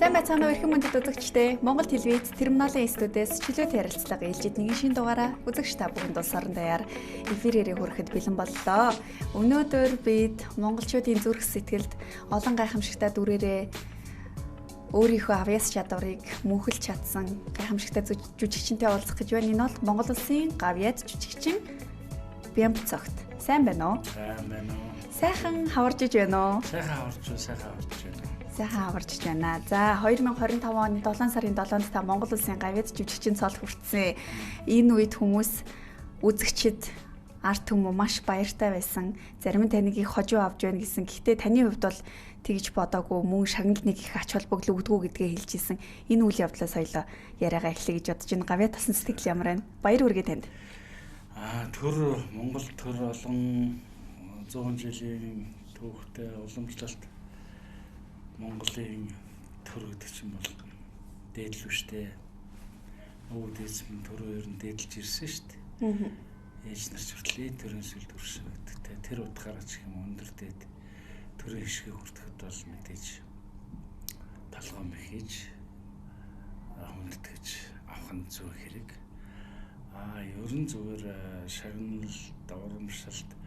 Сайн байцгаана уу эрхэм мөндөд үзэгчдээ. Монгол телевиз Терминалийн студиэс чөлөөт ярилцлага ээлжид нэгэн шин дугаараа үзэгч та бүхэнд улс орон даяар эфирээрээ хүрэхэд бэлэн боллоо. Өнөөдөр бид монголчуудын зүрх сэтгэлд олон гайхамшигтай дүрээрээ өөрийнхөө авьяас чадварыг мөнхөлж чадсан гайхамшигтай жүжигчинтэй уулзах гэж байна. Энэ бол Монгол улсын гавьяат жүжигчин Бямб цогт. Сайн байна уу? Сайн байна уу? Сайхан хаварж иж байна уу? Сайхан хаварж байна. Сайхан аварч байна. За 2025 оны 7 сарын 7-нд та Монгол улсын гавьяат жүжигчин цол хүртсэн. Энэ үед хүмүүс үзэгчид арт түмүү маш баяртай байсан. Зарим нь таныг их хожуу авч байна гэсэн. Гэхдээ таны хувьд бол тэгж бодоогүй мөн шагналыг их ач холбогдол өгдөггүй гэдгээ хэлж ирсэн. Энэ үйл явдлаас соёлоо яриагаа эхлэе гэж бодож байна. Гавьяат тасан сэтгэл ямар байна? Баяр хүргэе танд. Төр Монгол төр олон 100 жилийн түүхтэй уламжлалт Монголын төр гэдэг чинь бол дээдл үү штэ. Өвд эзэм төрөө ер нь дээдлж ирсэн штэ. Ээж нар ч хүртлээ төрийн сүлд өршөө гэдэгтэй. Тэр утгаараа ч юм өндөр дээд төрийн хишгийг хүртэхэд бол мэдээж талгам хийж хүндэтгэж авах нь зөв хэрэг. Ер нь зүгээр шагнал даврамшилт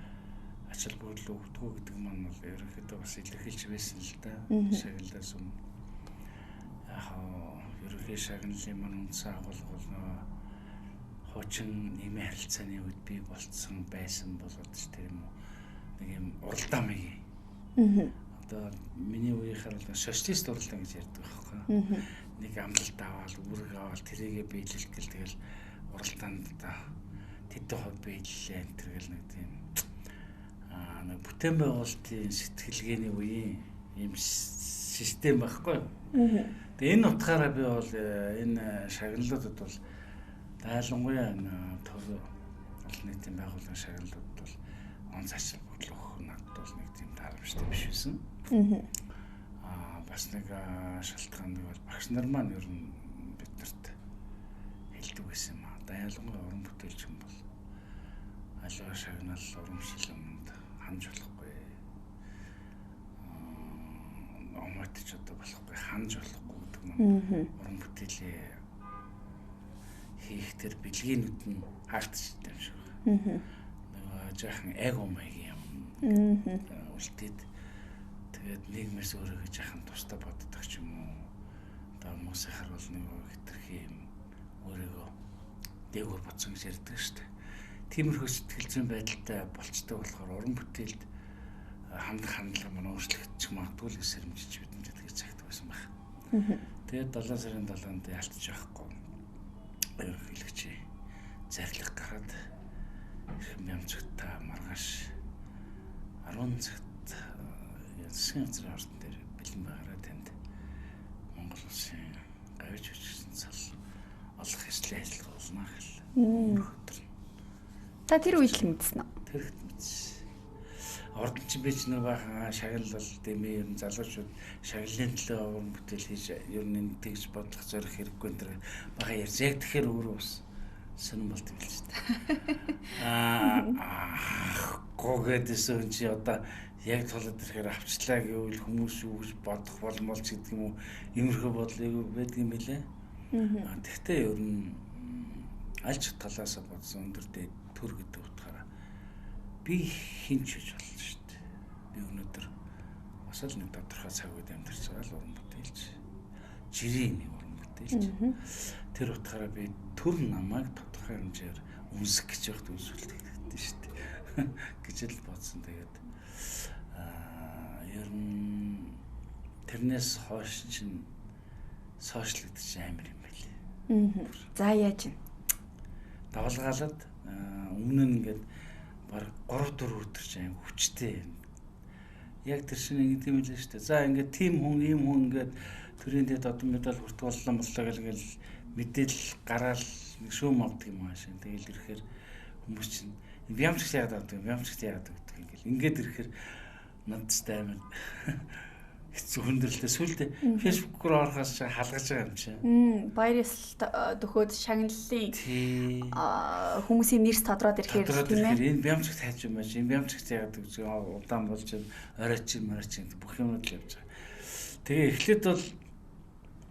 ач холбогдол өгдөггүй гэдэг маань бол ерөнхийдөө бас илэрхийлж байсан л да. Шагналаас өмнө ерөнхий шагналын маань үндсэн агуулга бол хуучин нийгмийн харилцааны үед бий болцсон байсан болоод ч тийм нэг юм уралдаамыг. Одоо миний үеийнхаар бол социалист уралдаан гэж ярьдаг байхгүй. Нэг амлалт аваад үүрэг аваад тэрийгэ биелэл гэл тэгэл уралдаанд одоо тэдэн хувь биелэлээ энэ төрөл нэг тийм нэг бүтээн байгуулалтын сэтгэлгээний үеийн юм систем байхгүй. Тэгээ энэ утгаараа би бол энэ шагналуудад бол дайлангуяа төр олон нийтийн байгууллагын шагналуудад бол он цааш бодол өгөх надад бол нэг тийм тааламжтай биш байсан. Бас нэг шалтгаан нэг бол багш нар маань ер нь биднэрт хэлдэг байсан юм аа. Дайлангуяа уран бүтээлч юм бол аливаа шагнал урамшил юмд ханж болохгүй. Омоотч одоо болохгүй, ханж болохгүй гэдэг маань уран бүтээлээ хийх тэр бэлгээнүүд нь хаагдчихсан юм шиг байна. Нөгөө жаахан эго маягийн юм. Үлдээд тэгээд нийгмээс өөрийгөө жаахан тусдаа боддог ч юм уу. Одоо хүмүүсийн харуул нөгөө хэтэрхий юм өөрийгөө дээгүүр бодсон гэж ярьдаг шүү дээ. Тиймэрхүү сэтгэл зүйн байдалтай болцдог болохоор уран бүтээлд хандлага маань өөрчлөгдөж магадгүй л сэрэмжиж бидний тэгж цагтдаг байсан байна. Тэгээд 7 сарын 7-нд ялтчих байхгүй. Ерөнхийлөгч зарлах гараад эрхэм ямцгт маргааш 10 цагт засгийн газрын ордон дээр бэлэн байгаараа танд Монгол улсын гавьяат жүжигчин цол олох хэвлэл ажиллагаа болно гэл. Та тэр үед л мэдсэн үү? Тэр хэд мэдсэн. Ордон чи бич нэг бахан шагнал бол дэмээ ер нь залуучууд шагналын төлөө уран бүтээл хийж ер нь тэгж бодлох зорих хэрэггүй энэ бага ярьж яг тэгэхээр өөрөө бас сонирн болт юм л шүү дээ. Гогөөдсөн чи одоо яг тулад ирэхээр авчлаа гэвэл хүмүүс юу гэж бодох болмол ч гэдэг юм уу иймэрхүү бодлыг байдаг юм билээ. Тэгтээ ер нь аль ч талаас бодсон өндөр дээд төр гэдэг утгаараа би хинч гэж болно шүү дээ. Би өнөөдөр бас л нэг тодорхой цаг үед амьдарч байгаа л уран бүтээлч. Жирийн нэг уран бүтээлч. Тэр утгаараа би төр намайг тодорхой хэмжээр үнсэх гэж явахд үнсүүлдэг гэдэг шүү дээ. Гэж л бодсон. Тэгээд ер нь тэрнээс хойш чинь сошиал гэдэг чинь амар юм байли. За яаж юм? Давалгаалаад өмнө нь ингээд баг 3-4 өдөр чинь хүчтэй. Яг тэр шинэ ингэдэг юм л шүү дээ. За ингээд тийм хүн ийм хүн ингээд төрийн дэд одон медаль хүртэх боллоо гэл мэдээлэл гараал нэг шүүм авдаг юм аашаа. Тэгэл ирэхээр хүмүүс чинь ямчгт яагаад авдаг юм, ямчгт яагаад авдаг ингээл ингээд ирэхээр надтай амар хэцүү хүндрэлтэй сүлдээ фэйсбүүк руу орохоос халгаж байгаа юм чинь. Баярс төхөөд шагналлын хүмүүсийн нэрс тодроод ирэхээр тийм ээ. Энэ бямцагт хайж юм байж. Энэ бямцагт яагаад гэж удаан болж оройч бүх юмуд л явж байгаа. Тэгээ эхлээд бол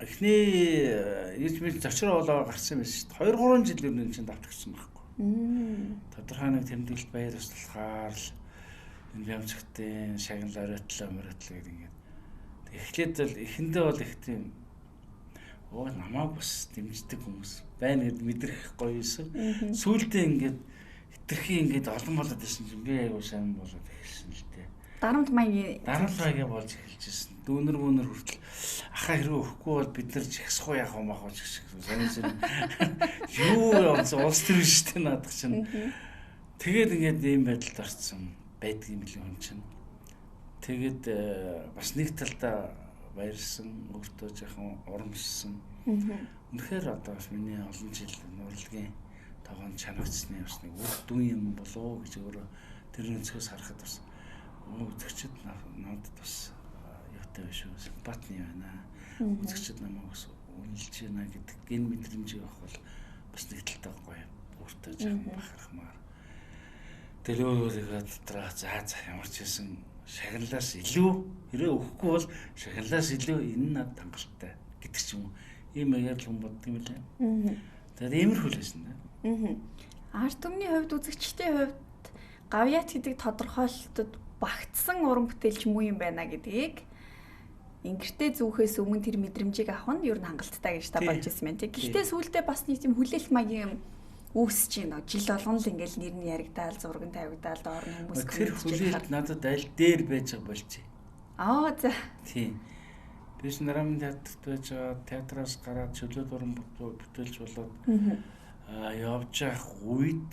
эхний ижмэл зочроо болоо гарсан байсан шүү дээ. 2-3 жил өмнө чинь давтагдсан байхгүй. Тодорхой нэг тэмдэглэлт баяр туслахаар л энэ бямцагтын шагнал оройтлоо гэдэг ингээд. Эхлээд л эхэндээ бол их тийм намайг бас дэмждэг хүмүүс байна гэд мэдрэх гоё юмсан. Сүүлдээ ингээд хитрхи ингээд олон болоод ирсэн чинь би айгуу сайн болоод ирсэн л дээ. Дарамт маягийн болж эхэлж ирсэн. Дүүнэр мөнөр хүртэл ахаа хэрэг өгөхгүй бол бид нар жигсахгүй яах юм бахаж гэх шиг. Юу улс төр шүү дээ наадах чинь. Тэгээд ингээд ийм байдалд орсон байдгийн мэлэн хүн чинь. Тэгээд бас нэг талдаа баярлсан, өөртөө жоохон урамшсан. Үнэхээр одоо бас миний олон жил нурлагын тогоонд чанагдсны бас нэг үр дүн юм болоо гэж өөрөө тэр өнцгөөс харахад бас үзэгчд надад бас юутай биш үү, симпатны байна. Үзэгчд намайг бас үнэлж байна гэдэг гэн мэдрэмж явах бол бас нэг талтай гоё өөртөө жоохон бахархмаар. Дэлгүүрээ дотроо за ямар ч байсан шагналаас илүү хэрэг өгөхгүй бол шагналаас илүү энэ над хангалттай гэдэг ч юм уу. Ийм яг л хүн боддог юм лээ. Тэгээд иймэрхүү л байсан да. Арт түмний хувьд үзэгчдийн хувьд гавьяат гэдэг тодорхойлолтод багтсан уран бүтээлч муу юм байна гэдгийг ингэртэй зүүхээс өмнө тэр мэдрэмжийг авах нь ер нь хангалттай гэж та болж ирсэн байна. Гэхдээ сүүлдээ бас нэг тийм хүлээлт маягийн үүсэж байна. Жил болгон л ингээл нэр нь яригдаал, зураг нь тавигдаал, доор нь хүмүүс тэр хүлээлт надад аль дээр байж байгаа болчих. За. Тийм. Биш нарамын театрт байж байгаа театраас гараад чөлөөт уран бүтээлч болоод явж явах үед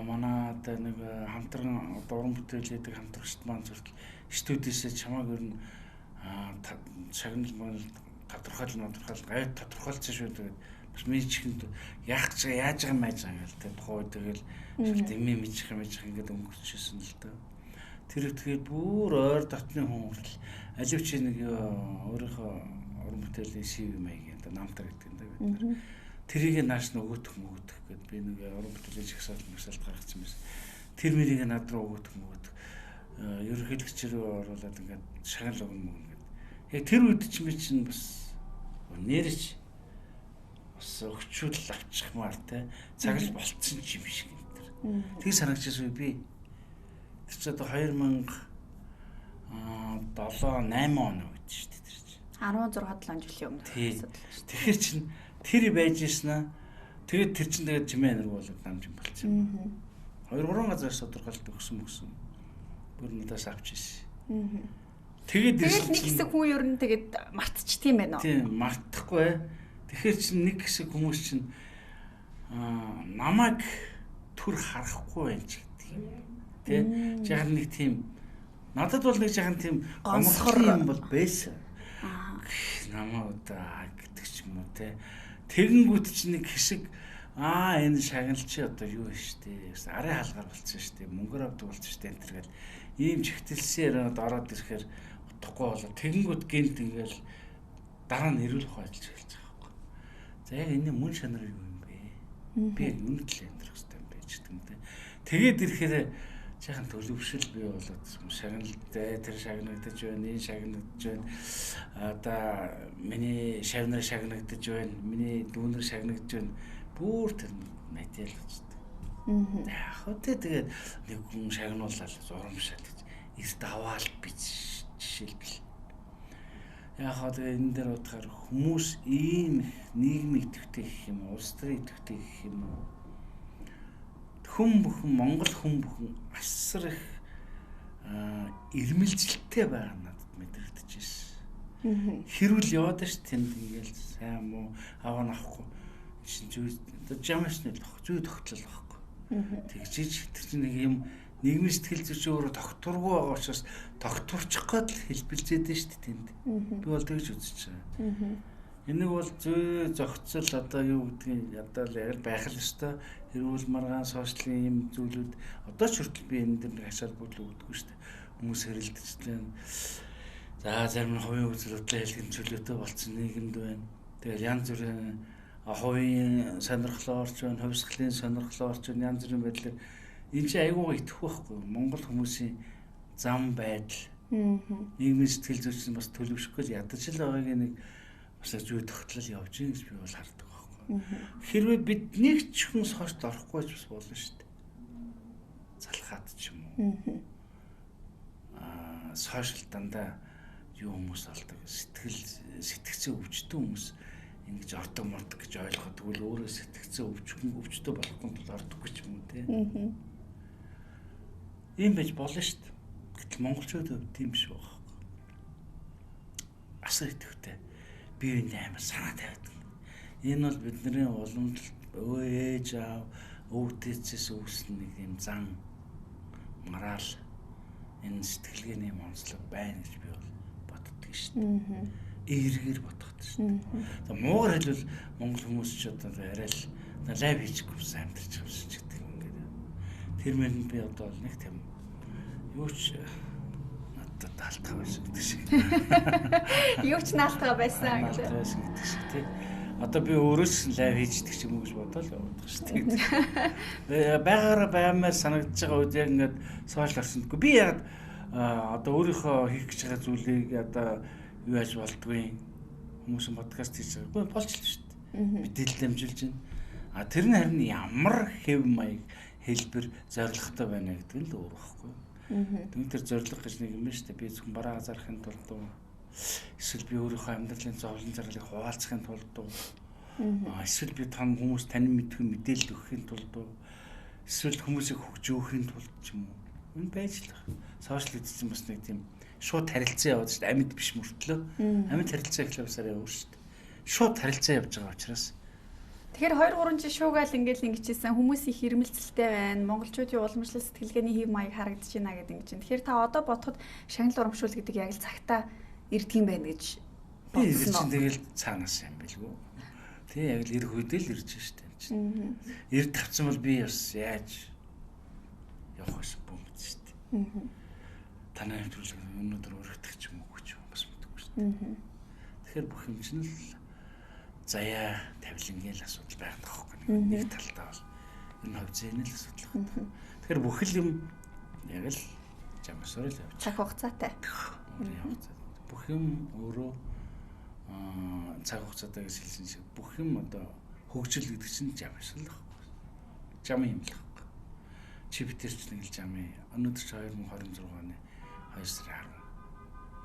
манай одоо нэг хамтран уран бүтээл хийдэг хамтрагчд маань зөвхөн студиэсээ чамааг ер нь шагнал тодорхойлол гайд тодорхойлсон шүү дээ. Бас миний чихэнд яах гэж яаж байгаа юм байж байгаа юм те тухай тэгэл дэмий мэдчих ингээд өнгөрчихсэн л да. Тэр ихтгэл бүр ойр дотны хүн хүртэл аливч нэг өөрийнхөө уран бүтээлийн шив маяг одоо намтар гэдэг юм да бид нар. Тэрийг нааш нөгөөх гэд би нэг уран бүтээлийн жигсаалт гаргацсан байсан. Тэр мэрийг над руу өгөх. Ерөнхийлөгч рүү оруулаад ингээд шагнал өгнө гэд. Яг тэр үед чинь бас нэрч өгчүүл авчихмаар те цагл болцсон юм шиг энэ төр. Тэг санагдчихсан би. Тэр ч одоо 2007 8 он үед шүү дээ тэр чинь. 16 7 жилийн өмнө. Тэгэхээр чин тэр байж ирсэн аа. Тэгээд тэр чин тэгээд жимээ нэр болоод намж юм болчихсон. 2-3 газраас тодорхойлт өгсөн. Бүр надаас авч ирсэн. Тэгээд нэг хэсэг хүн ер нь тэгээд мартчих тийм байна уу? Тийм, мартахгүй. Тэгэхээр чинь нэг хэсэг хүмүүс чинь намайг түр харахгүй байх гэдэг юм. Тэ? Жаахан нэг тийм надад бол нэг жаахан тийм гомсгор юм бол байсан. Намаа удаа гэдэг ч юм уу те. Тэгэнгүүт чинь нэг хэсэг энэ шагналч одоо юу вэ штэ. Арын хаалгаар болчихсон штэ. Мөнгөөр авдаг болчихсон штэ энэ төргээл ийм чигтэлсээр ороод ирэхээр утахгүй болоо. Тэгэнгүүт гэнт ингээл дараа нь ирүүлэх ажиллаж эхэлж байгаа. За яг энэ мөн шанар юу юм бэ? Би яг үнэт л амьдрах хэрэгтэй юм байж гэдэг юм те. Тэгээд ирэхээр жаахан төлөвшил бий болоод шагналтай тэр шагнагдаж байна, энэ шагнагдаж байна. Одоо миний шавнаар шагнагдаж байна, миний дүүнэр шагнагдаж байна. Бүр тэр мэдээлэл болчихсон. Яг хөтэ тэгээд нэг хүн шагнуулаад зурамшаад гэж эрт аваал бич жишээлбэл. Яг тэгээ энэ дээр утгаар хүмүүс ийм нийгмийн идэвхтэй гэх юм уу, улс төрийн идэвхтэй гэх юм уу. Хүн бүхэн Монгол хүн бүхэн асар их ирмэлзэлтэй байгаа надад мэдрэгдэж байна. Хэрүүл яваад ш тэнд ингээл сайн муу аваа авахгүй шин зүй жамаас нэг зүй тогтлол байхгүй. Тэгжиж тэр чинь нэг юм нийгмийн сэтгэл зүйч өөрөө тогтворгүй байгаа учраас тогтворчих гээд л хэлбэлзээд нь шүү дээ тэнд. Би бол тэгж үзэж байгаа. Энийг бол зүй зохицол одоо юу гэдгийг одоо л яг байх л ёстой. Эрүүл маргаан сошиалын юм зүйлүүд одоо ч хүртэл би энэ дээр нэг хашаар бүл өгдөггүй шүү дээ. Хүмүүс хэрэлдэж байна. За зарим нь хувийн үзэл бодлоо хэлэх чөлөөтэй болсон нийгэмд байна. Тэгэл янз бүрийн хувийн сонирхлоорч байна, хувьсгалын сонирхлоорч байна, янз бүрийн байдлаар энэ чинь айгуугаа итгэх байхгүй. Монгол хүмүүсийн зам байдал. Нийгмийн сэтгэл зүйч бас төлөвшөхгүй л ядаж л байгааг нэг бас зүй тогтлол явж гин гэж би бол хардаг байхгүй. Хэрвээ бид нэг ч хүнс хойш орохгүй ч бас болно шүү дээ. Залхаад ч юм уу. Сошиал дандаа юу хүмүүс алдаг сэтгцэн өвчтөн хүмүүс ингэж ордог мордог гэж ойлгоод тэгвэл өөрөө сэтгцэн өвчтөө болохгүй тул ордоггүй ч юм уу те. Ийм байж болно шүү дээ. Гэтэл монголчууд тийм биш байгаа. Асар идэвхтэй бие биендээ амар санаа тавиад. Энэ бол бидний уламжлалт ээж аав өвдөцөөс үүснэ нэг юм зан морал энэ сэтгэлгээний онцлог байна гэж би бол боддог шүү дээ. Эергээр боддог шүү дээ. За муугар хэлбэл монгол хүмүүс ч одоо арай л лайв хийчихгүй амьдарч байгаа ч гэдэг юм ингээд. Тэр мөрөнд би одоо нэг тийм юу ч надад таалтаа байсан гэдэг шиг. Юу ч наалтаа байсан гэдэг. Гэдэг шиг тий. Одоо би өөрөөс лайв хийждэг ч юм уу гэж бодоод явдаг шүү дээ. Байгаараа баймаар санагдаж байгаа үед яг ингээд сошиал орсондгүй. Би яг одоо өөрийнхөө хийх гэж байгаа зүйлийг одоо юу яаж болдгүй хүмүүс подкаст хийж байгаа. Болж л шүү дээ. Мэдээлэл дамжуулж байна. Тэр нь харин ямар хэв маяг хэлбэр зоригтой байна гэдэг нь л өөр байхгүй. Тэр зориг гэж нэг юм байна шүү дээ. Би зөвхөн бараа зарахын тулд эсвэл би өөрийнхөө амьдралын зовлон зарлыг хуваалцахын тулд эсвэл би том хүмүүс танин мэдэх мэдээлэл өгөхийн тулд эсвэл хүмүүсийг хөгжөөхийн тулд ч юм уу энэ байж л байна. Сошиал эдсэн бас нэг тийм шууд харилцаа яваад шүү дээ. Амьд биш мөртлөө. Амьд харилцаа гэхлээр бас арай өөр шүү дээ. Шууд харилцаа явж байгаа учраас. Тэгэхээр 2 3 жил шуугаал ингээл ингэжсэн хүмүүсийн хэрмэлцэлтэй байна. Монголчуудын уламжлал сэтгэлгээний хэв маяг харагдаж байна гэдэг ингэж. Тэгэхээр та одоо бодоход шагнал урамшуул гэдэг яг л цагтаа ирдэг юм байна гэж бодсон уу? Тэгэл цаанаас юм билгүй. Тэг яг л ирэх үед л ирж штэ юм чинь. Ирд тавцсан бол би бас яаж явах вэ бомбд штэ. Танай хэвтрүүлэг өнөөдөр өргөдөх ч юм уу гэж бас мэдгүй штэ. Тэгэхээр бүх юм чинь л заяа тавилангийн л асуудал байх тоххой. Нэг талдаа бол энэ хөвцөөний л асуудал байна. Тэгэхээр бүх юм яг л жамсаар л явж. Цаг хугацаатай. Бүх юм өөрөө цаг хугацаатай гэж хэлсэн шиг бүх юм одоо хөгжил гэдэг чинь жамшил л байхгүй. Жам юм л байхгүй. Чи битэр ч нэг л жам. Өнөөдөр чи 2026 оны 2 сарын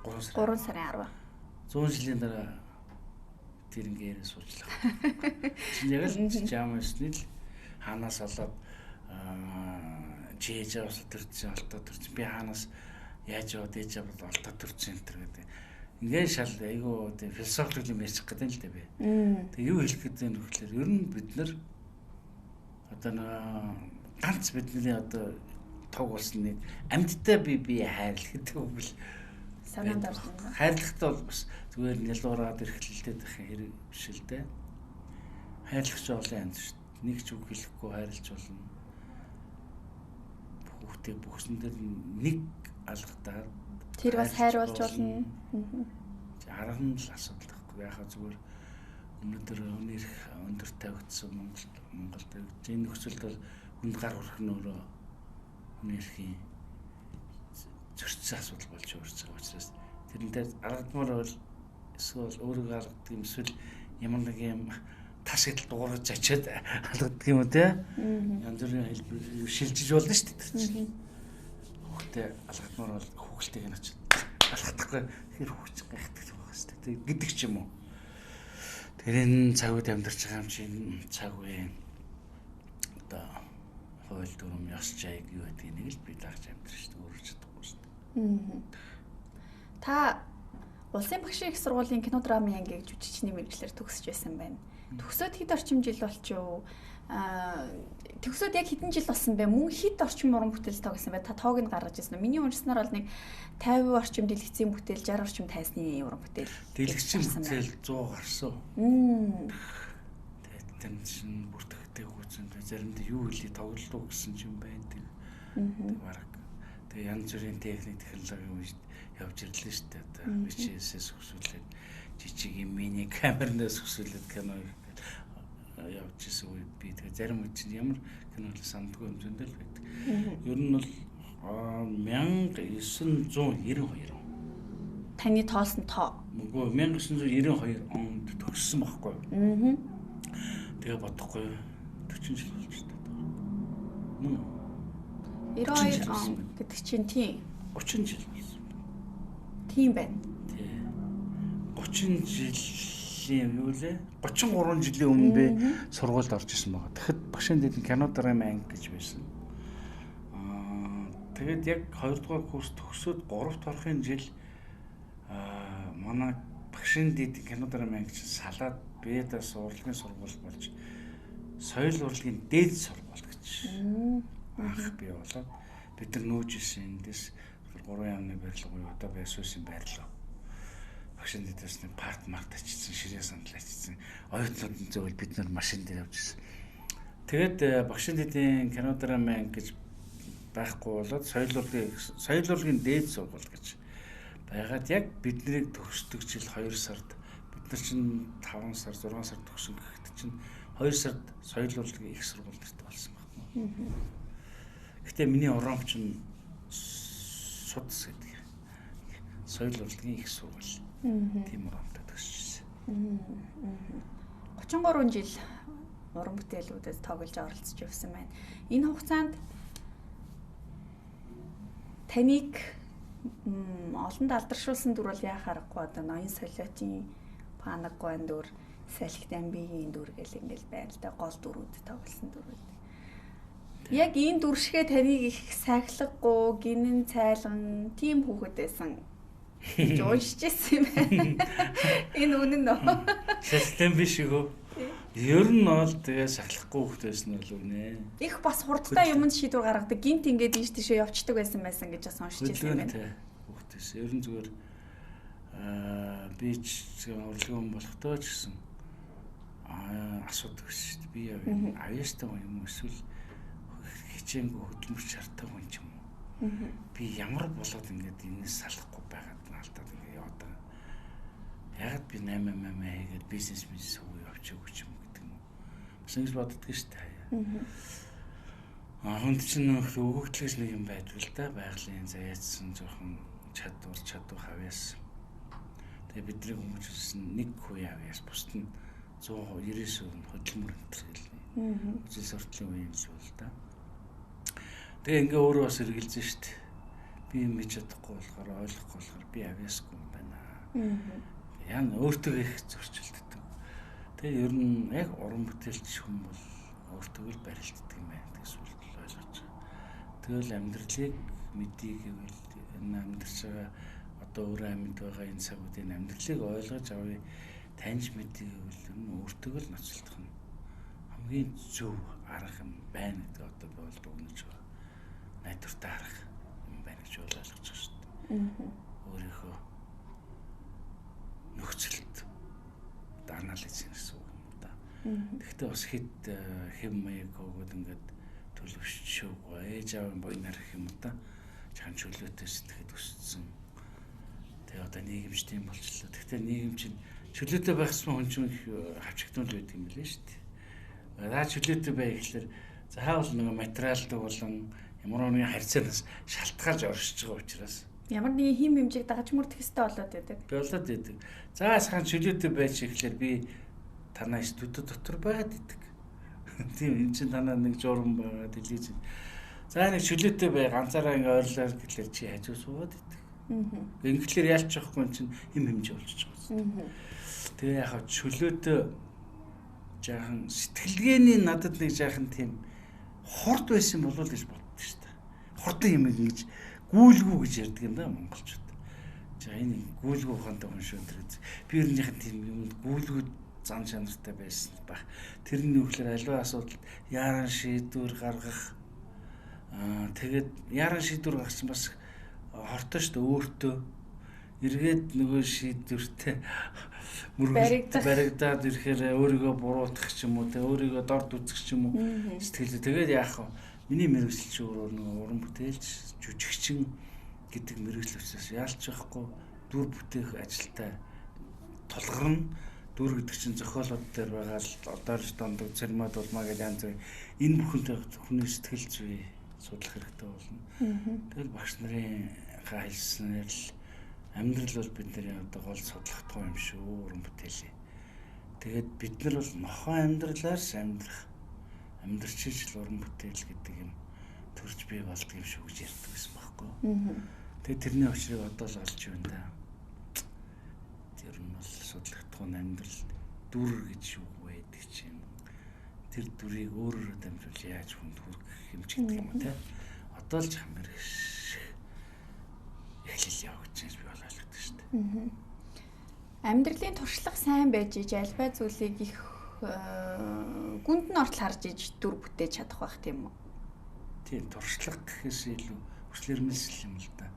10. 3 сарын 10. 100 жилийн дараа тэр ингээд суучлаа. Чи яг л жам өсний л хаанаас олоод чи ээж аваад төрсөн алдаа төрсөн. Би хаанаас яаж яваад ээж аваад алдаа төрсөн энэ төр гэдэг. Ингээд шал айгуу тийм философик юм ярьчих гэдэг л дээ би. Тэг юу хэлэх гэдэг нь вөхлөөр ер нь бид нар одоо ганц бидний одоо тог болсон нэг амьдтай би хайрлах гэдэг үг л санаанд орсон. Хайрлахтай бол бас зүгээр нялуураад эрхлэлтэй байх хэрэг биш л дээ. Хайрлагч олон янз шүү дээ. Нэг ч үг хэлэхгүй хайрлаж болно. Хүүхдээ бүхсэн дээр нэг алгадаад тэр бас хайруулж болно. Арга нь л асуудал байхгүй. Яхаа зүгээр өнөөдөр өнөр их өндөр тавигдсан Монголд энэ нөхцөлд бол хүнд гар хүрэх нь өөрөө өнөрхийн зөрчсөн асуудал болж өөрчлөж байгаа учраас тэрнээр аргадмаар бол эсвэл өөрийгөө алгадаг юм эсвэл ямар нэг юм тас гэдэл дуурайж очиод алгадаг юм уу те? Янз бүрийн хэлбэр шилжиж болно шүү дээ. Хүүхдээ алгадмаар бол хүүхэлтэйг нь очиод алгадахгүй хэр хүүхч гайхдаг байгаа шүү дээ. Гэдэг ч юм уу. Тэр энэ цаг үед амьдарч байгаа юм чинь цаг үе одоо хууль дүрм ёс жайг юу гэдэг нэг л би дагж амьдарч шүү дээ. Өөрөө чадахгүй шүү дээ. Та улсын багшийн их сургуулийн кино драмын ангийн жүжигчний мэргэжлэр төгсөж байсан байна. Төгсөөд хэд орчим жил болчихов? Төгсөөд яг хэдэн жил болсон бэ? Мөн хэд орчим уран бүтээл тоглосон бэ? Та тоог нь гаргаж ирсэн. Миний уншсанаар бол нэг 50 орчим дэлгэцийн бүтээл, 60 орчим тайсны уран бүтээл. Дэлгэцийн бүтээл 100 гарсан. Тэгээд тань чинь бүртгэдэг үүсэн. Заримдаа юу хэлий тоглолоо гэсэн юм байдаг. Бараг. Тэгээд янз бүрийн техник технологи явж ирлээ шүү дээ. Одоо VHS-с хөсвөлээд жижиг юм мини камернаас хөсвөлээд кино явж исэн үе би тэгээ зарим үед чинь ямар кино л сандгүй юм зөндөл байдаг. Ер нь бол 1992 таны тоосон тоо. Үгүй 1992 онд төгссөн байхгүй юу? Тэгээ бодохгүй 40 жил болж байна. 92 он гэдэг чинь тийм 30 жил болсон. Тийм байна. Тий. 30 жилийн юу лээ? 33 жилийн өмнө би сургуульд орж исэн байгаа. Тэгэхэд Багшийн дэдэн кино драм анги гэж байсан. Тэгээд яг 2 дугаар курс төгсөөд 3 дахь орохын жил манай Багшийн дэдэн кино драм анги чинь салаад бедас урлагийн сургууль болж соёл урлагийн дээд сургууль гэж анх бий болоод бид нар нүүж исэн эндээс 3 яамны барилга одоо байсуусын байрлал. Багшийн дэдээс нэг парт март ачсан ширээ сандал ачсан оюутнууд зөвөл бид нар машин дээр явж исэн. Тэгээд Багшийн дэдийн кино драм анги гэж байхгүй болоод соёл урлагийн дээд сургууль гэж байгаад яг биднийг төгсдөг жил 2 сард бид нар чинь 5 сар 6 сар төгсөн гэхэд чинь 2 сард соёл урлагийн их сургууль нэрт болсон байна. Гэтэ миний урам чинь судас гэдэг. Соёл урлагийн их сургууль. Тийм урамтай төгсчихсэн. 33 жил уран бүтээлүүдэд тоглож оролцож явсан байна. Энэ хугацаанд таныг олон алдаршуулсан дүр бол яхаа харахгүй одоо ноён солиотын панаг гойн дүр, салхи дамбигийн дүр гэл ингээл байна л да гол дүрүүд тоглосон дүрүүд. Яг энэ дүр шигээ таныг их сахилгагүй, гинэн цайлган тийм хүүхэд байсан. Жуушж ирсэн юм байна. Энэ үнэн нөө. Салхи биш үү? Ер нь бол тэгээ сахилахгүй хүүхэд байсан нь л үнэ. Их бас хурдтай юмд шийдвэр гаргадаг. Гинт ингээд ийш тийшээ явцдаг байсан гэж бас уншиж байсан юм байна. Хүүхдээс ер нь зүгээр би ч урлагийн болохдоо ч гэсэн асуудаг шүү дээ. Би яг авьяастай юм эсвэл хичээнгүй хөдөлмөрч шаарддаг хүн ч юм уу. Би ямар болоод ингээд энэс салахгүй байгаад наалтаад ингээд одоо ягаад би 8 хийгээд бизнес үгүй явчихгүй ч юм гэдэг юм уу. Бас ингэж боддог шүү дээ. Хүнд чинь өгөгдлөж нэг юм байдвал да байгалийн заяатсан жоохон чадвар хавьяас. Тэгээ бидний хүмүүжсэн нэг хүү авьяас бусд нь 199% хөдөлмөр өнтер гэлээ. Үжил суртлын үеийн л бол да. Тэгээ ингээ өөрөө бас эргэлзэн шүү дээ. Би юм хийж чадахгүй болохоор ойлгохгүй болохоор би авьяасгүй юм байна. Яа өөртөө их зөрчилддөг. Тэгээ ер нь яг уран бүтээлч хүн бол өөртөө л барилддаг юм байна гэсэн үг ойлгож байгаа. Тэгэл амьдралыг мэдээ гэвэл энэ амьдарч байгаа одоо өөрөө амьд байгаа энэ цагуудын амьдралыг ойлгож авъя, таньж мэдээ гэвэл энэ өөртөө л ноцлох нь хамгийн зөв арга юм байна гэдэг одоо би бол дүгнэж байгаа. Найдвартай арга юм байна гэж ойлгож байгаа шүү дээ. Өөрийнхөө нөхцөлд анализ хийх гэсэн үг юм да. Тэгэхдээ бас хэд хэм маяг өгөөд ингээд төлөвшөөгөө ээж аавын буйнаар гэх юм да. Чаан чөлөөтэй сэтгэхэд өссөн. Тэгээ одоо нийгэмч тийм болчихлоо. Тэгэхдээ нийгэм чинь чөлөөтэй байхсан хүн чинь хавчигдмал байдаг юм билээ шүү дээ. Наа чөлөөтэй бай гэхэлэр заавал нэг материалтай болон ямар нэгэн харьцаанаас шалтгаалж оршиж байгаа учраас ямар нэгэн хим хэмжээг дагаж мөрдөх хэрэгтэй болоод байдаг. Болоод байдаг. За сайхан чөлөөтэй байж ихлээр би танаа студи дотор байгаад идэг. Тийм энэ чинь танаа нэг журам байгаа телевиз. За нэг чөлөөтэй бай ганцаараа ингээ ойрлоо гэхлээр чи хажуу суугаад идэг. Ингээдлэр яалч явахгүй чинь хим хэмжээ болчихж байгаа. Тэгээ яхаа чөлөөтэй жаахан сэтгэлгээний надад нэг жаахан тийм хурд байсан болов уу гэж боддоо шүү дээ. Хурдан юм ингэж гүйлгүү гэж ярьдаг юм да монголчууд. За энэ гүйлгүү ухаантай хүн шүү дээ. Би ерөнхийдөө тийм юм гүйлгүү зан чанартай байсан баг. Тэрний үгээр аливаа асуудалд яаран шийдвэр гаргах тэгээд яаран шийдвэр гаргах чинь бас хортой шүү дээ өөртөө эргээд нөгөө шийдвэртэй баригдаад ирэхээр өөрийгөө буруутгах ч юм уу те өөрийгөө дорд үзэх ч юм уу сэтгэлээ тэгээд яах вэ миний мэргэжил чи өөрөө нөгөө уран бүтээлч жүжигчин гэдэг мэрэгжил учраас яалч байхгүй дүр бүтээх ажилтай тулгарна. Дүр гэдэг чинь зохиолууд дээр байгаа л одоо л дондог церемонид болмаа гэж янз бүр энэ бүхэнтэй хүний сэтгэл зүй судлах хэрэгтэй болно. Тэгэл багш нарын хэлснээр л амьдрал бол бидний одоо гол судлах тоо юм шүү уран бүтээлээ. Тэгээд бид нар бол нохоо амьдралаас амьдрч ижил уран бүтээл гэдэг юм төрж бий болдго юм шүү гэж ярьдаг байсан байхгүй. Тэгээд тэрний учрыг одоо л олж байна да. Тэр нь бол судлах тоо амьдрал дүр гэж юу байдаг чинь. Тэр дүрийг өөрөөр дамжуул яаж хүнд хүргэх юм ч гэдэг юм те. Одоо л жах мэрэгш эхлэл явагдаж би ойлгодог шүү дээ. Амьдралын туршлага сайн байж иж альбай зүйлийг их гүнд нь ортол харж иж дүр бүтээж чадах байх тийм үү? Тийм, туршлага гэхээс илүү хүсэл эрмэлзэл юм л да.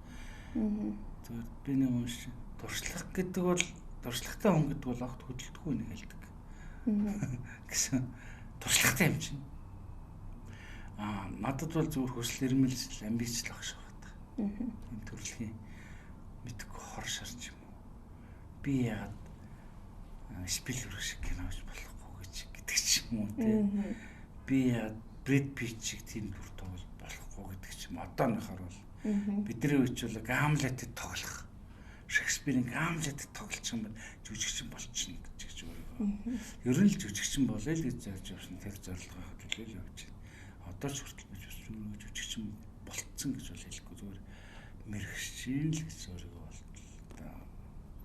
Зүгээр би нэг юм шиг туршлага гэдэг бол туршлагатай хүн гэдэг бол огт хөдөлдөггүй нэг хэлдэг. Гэсэн туршлагатай юм чинь. Надад бол зүгээр хүсэл эрмэлзэл амбиц л багш байгаа. Энэ төрөлхийн мэдхгүй хор шарч юм уу? Би яагаад Спилберг шиг киноч болохгүй гэж гэдэг ч юм уу те. Би яагаад Брэд Питт шиг тийм дүр тоглож болохгүй гэдэг ч юм. Одооныхоор бол бидний үеч бол Гамлетед тоглох. Шекспирийн Гамлетед тоглож юм бол жүжигчин болчихно гэж өөрийгөө. Ер нь л жүжигчин болъё л гэж зорж явсан тэр зорилгоо төлөөл явж байна. Одоо ч хүртэл бич жүжигчин болцсон гэж бол хэлэхгүй зүгээр мэрэгшин л гэж өөрийгөө болтол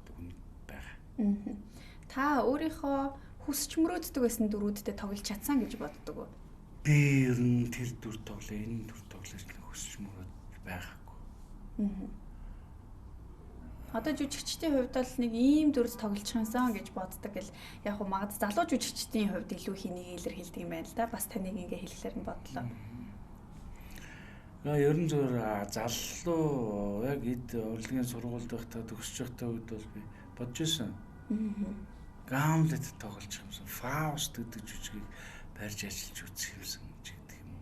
дүн байгаа. Та өөрийнхөө хүсч мөрөөддөг байсан дүрүүдтэй тоглож чадсан гэж боддог уу? Би ер нь тэр дүр тоглоо, энэ дүр тоглож хүсч мөрөөд байгаагүй. Одоо жүжигчдийн хувьд бол нэг ийм дүрд тоглож хансан гэж боддог гэл яг хөө магад залуу жүжигчдийн хувьд илүү хэнийг илэрхийлдэг юм байна л да. Бас таныг ингээ хэлэхлээр нь бодлоо. Ер нь зөвөр залуу яг эд урлагийн сургуульд байхдаа төгсөж байхдаа үед бол би бодож байсан. Гамлет тоглож юмсан, Фауст гэдэг жүжигийг барьж ажиллаж үзэх юмсан гэдэг юм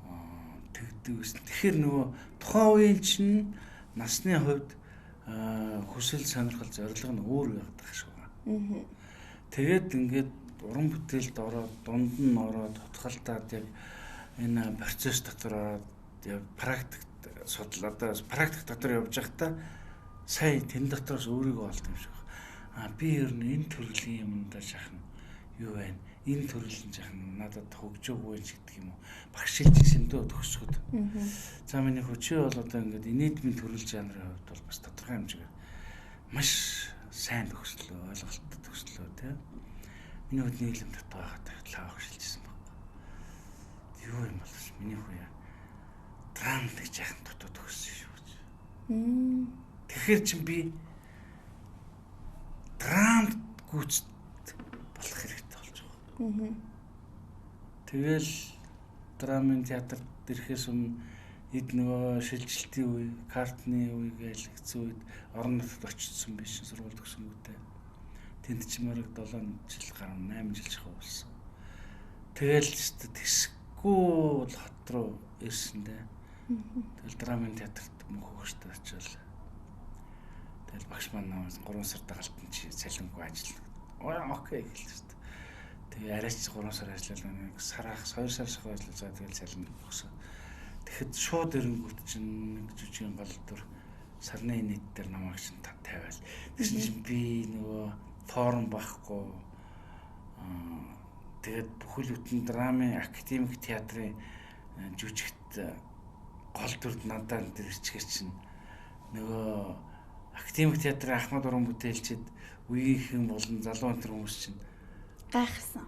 уу. Тэгдэг байсан. Тэгэхээр нөгөө тухайн үеийн чинь насны хувьд хүсэл сонирхол зорилго нь өөр байдаг шүү дээ. Тэгээд ингээд уран бүтээлд ороод дунд нь ороод хутгалтаад яг энэ процесс дотор практикт судлаад практик дотор явж байхдаа сая тэн дотроос өөрийгөө олд юм шиг. Би ер нь энэ төрлийн юмдаа шахна юу байна? Энэ төрлийн жахан надад хөгжөөгүй ч гэдэг юм уу. Багшилж сэмдөө төгсгöd. За миний хүчээ бол одоо ингээд нийгмийн төрөл жанрын хувьд бол бас тодорхой хэмжээгээр маш сайн төгслөө, ойлголттой төгслөө тийм. Миний хувьд нийлэм дотор байгаад лав багшилжсэн байна. Юу юм бол миний хувьд драм гэж яхан дотор төгссөн шүү. Тэгэхээр чи би драмд гүйцэд болох хэрэгтэй болж байгаа. Тэгэл драмын театрт ирэхээс өмнө эд нөгөө шилжилтийн үе, картны үе гээл хэцүү үед орон нутгад очсон биш сургууль төгсөнгүүтээ. Тэнд ч мөрөг 7 жил гаруй 8 жил шахав болсон. Тэгэл тэсгүй бол хот руу ирсэндээ. Тэгэл драмын театрт мөнх хөштэй очивол. Тэгэл багш маань 3 сар дагалт нь чи цалингүй ажил. Окей гэлээ. Тэгээ арайч 3 сар ажиллаад нэг сарах 2 сар шахав ажиллаж тэгэл цалин өгсөн. Тэгэхэд шууд ирэнгүүт чинь нэг жүжигийн гол дүр сарны нийт дээр намайг чинь тавиал. Тэгсэн чинь би нөгөө форм байхгүй. Тэгээд бүхэл бүтэн драмын академик театрын жүжигт гол дүрд надад энэ ирчихэр чинь нөгөө академик театрын Ахмад уран бүтээлчид үеийнхэн болон залуу өнтер хүмүүс чинь гайхсан.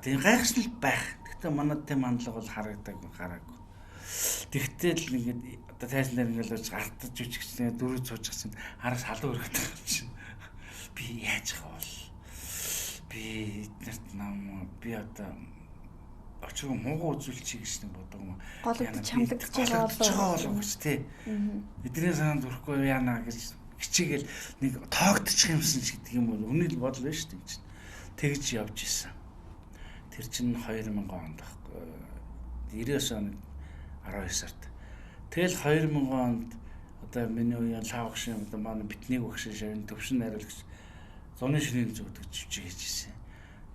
Тийм гайхсан л байх. Гэхдээ манад тийм хандлага бол хараагүй. Тэгтэл ингээд одоо тайзан дээр ингээд артж үжигчнээ дөрөв цууж гисэн араас халуун өргөд байгаа чинь би яаж хавал би эднэрт нам би одоо очроо муугу үзүүлчих гэж нэг бодог юм. Голд чамдагдж байгаа болов гэж тий. Эдний санаанд хүрэхгүй яана гэж хичээгээл нэг тоогдчих юмсан ч гэдэг юм бол үнэ л бодол байна шүү дээ чинь. Тэгж явж исэн. Тэр чинь 2000 онд байхгүй. 99 оны 12 сард. Тэгэл 2000 онд одоо миний үеийн лав багшин одоо манай битнийг багшин шавны төвшин найруулагч зуны ширийн зүгт живж хийжсэн.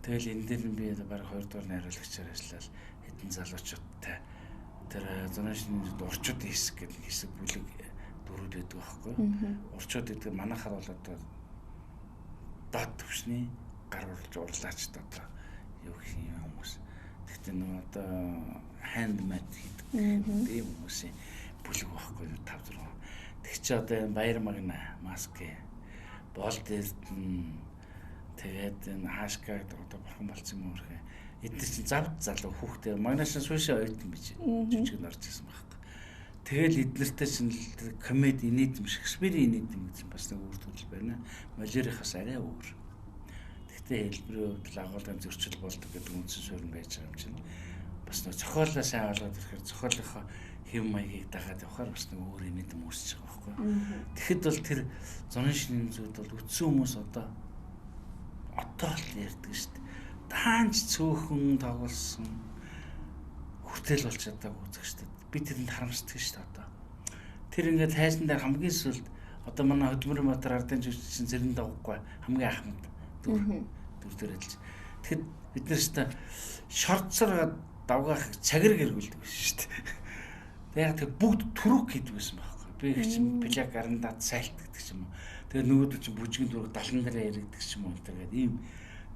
Тэгэл энэ дээр би баг 2 дугаар найруулагчаар ажиллаад хэдэн залуучуудтай тэр зуны ширийн зүгт урчууд хэсэг гэдэг хэсэг бүлэг дөрүүд байдаг байхгүй. Урчууд гэдэг манайхаар бол одоо доод төвшний гар урлж урлаач одоо юу гэх юм хүмүүс. Тэгтээ нэг одоо handmade гэдэг ийм хүмүүсийн бүлэг байхгүй 5 6. Тэг чи одоо энэ баяр магна маск болд эрдэн тэгээд энэ хаашкаг одоо бурхан болсон юм уу эдгээр чинь завд залуу хүүхдээ магнашин суушаа ойтон бич жижиг нь орж ирсэн байхгүй. Тэгэл эднэртэй чинь комеди нийтэм Шекспирийн нийтэм гэсэн бас нэг үр төрөл байна. Молерихаас арай өөр. Тэгтээ хэлбэрийн хувьд агуулгын зөрчил болдог гэдэг үндсэн суурин байж байгаа юм чинь бас нэг зохиолоо сайн олгоод ирэхээр зохиолынхоо хэв маягийг дагаад явахаар бас нэг өөр нийтэм үүсэж байгаа байхгүй. Тэгэхэд бол тэр зуны шинийн зүйл бол үтсэн хүмүүс одоо л ярьдаг шүү дээ. Таанч цөөхөн тоглосон хүртэл болж чадаагүй үзэх шүү дээ. Би тэрэнд харамсдаг шүү дээ одоо. Тэр ингээд тайзан дээр хамгийн сүлд одоо манай Хөдөлмөрийн Батар ардын жүжигчин зэрэн давахгүй хамгийн ахмад дүр дээр ажиллаж. Тэгэхэд бид нар ч та шорцоор давгаах цагирэг эргүүлдэг шүү дээ. Яг тэг бүгд түрүүк хийдэг байсан байхгүй. Би их чинь пляк арандат сайлт гэдэг ч юм уу. Тэгээ нөгөөд чинь бүжгийн дүрэг далан дээр яригдаг ч юм уу гэдэг ийм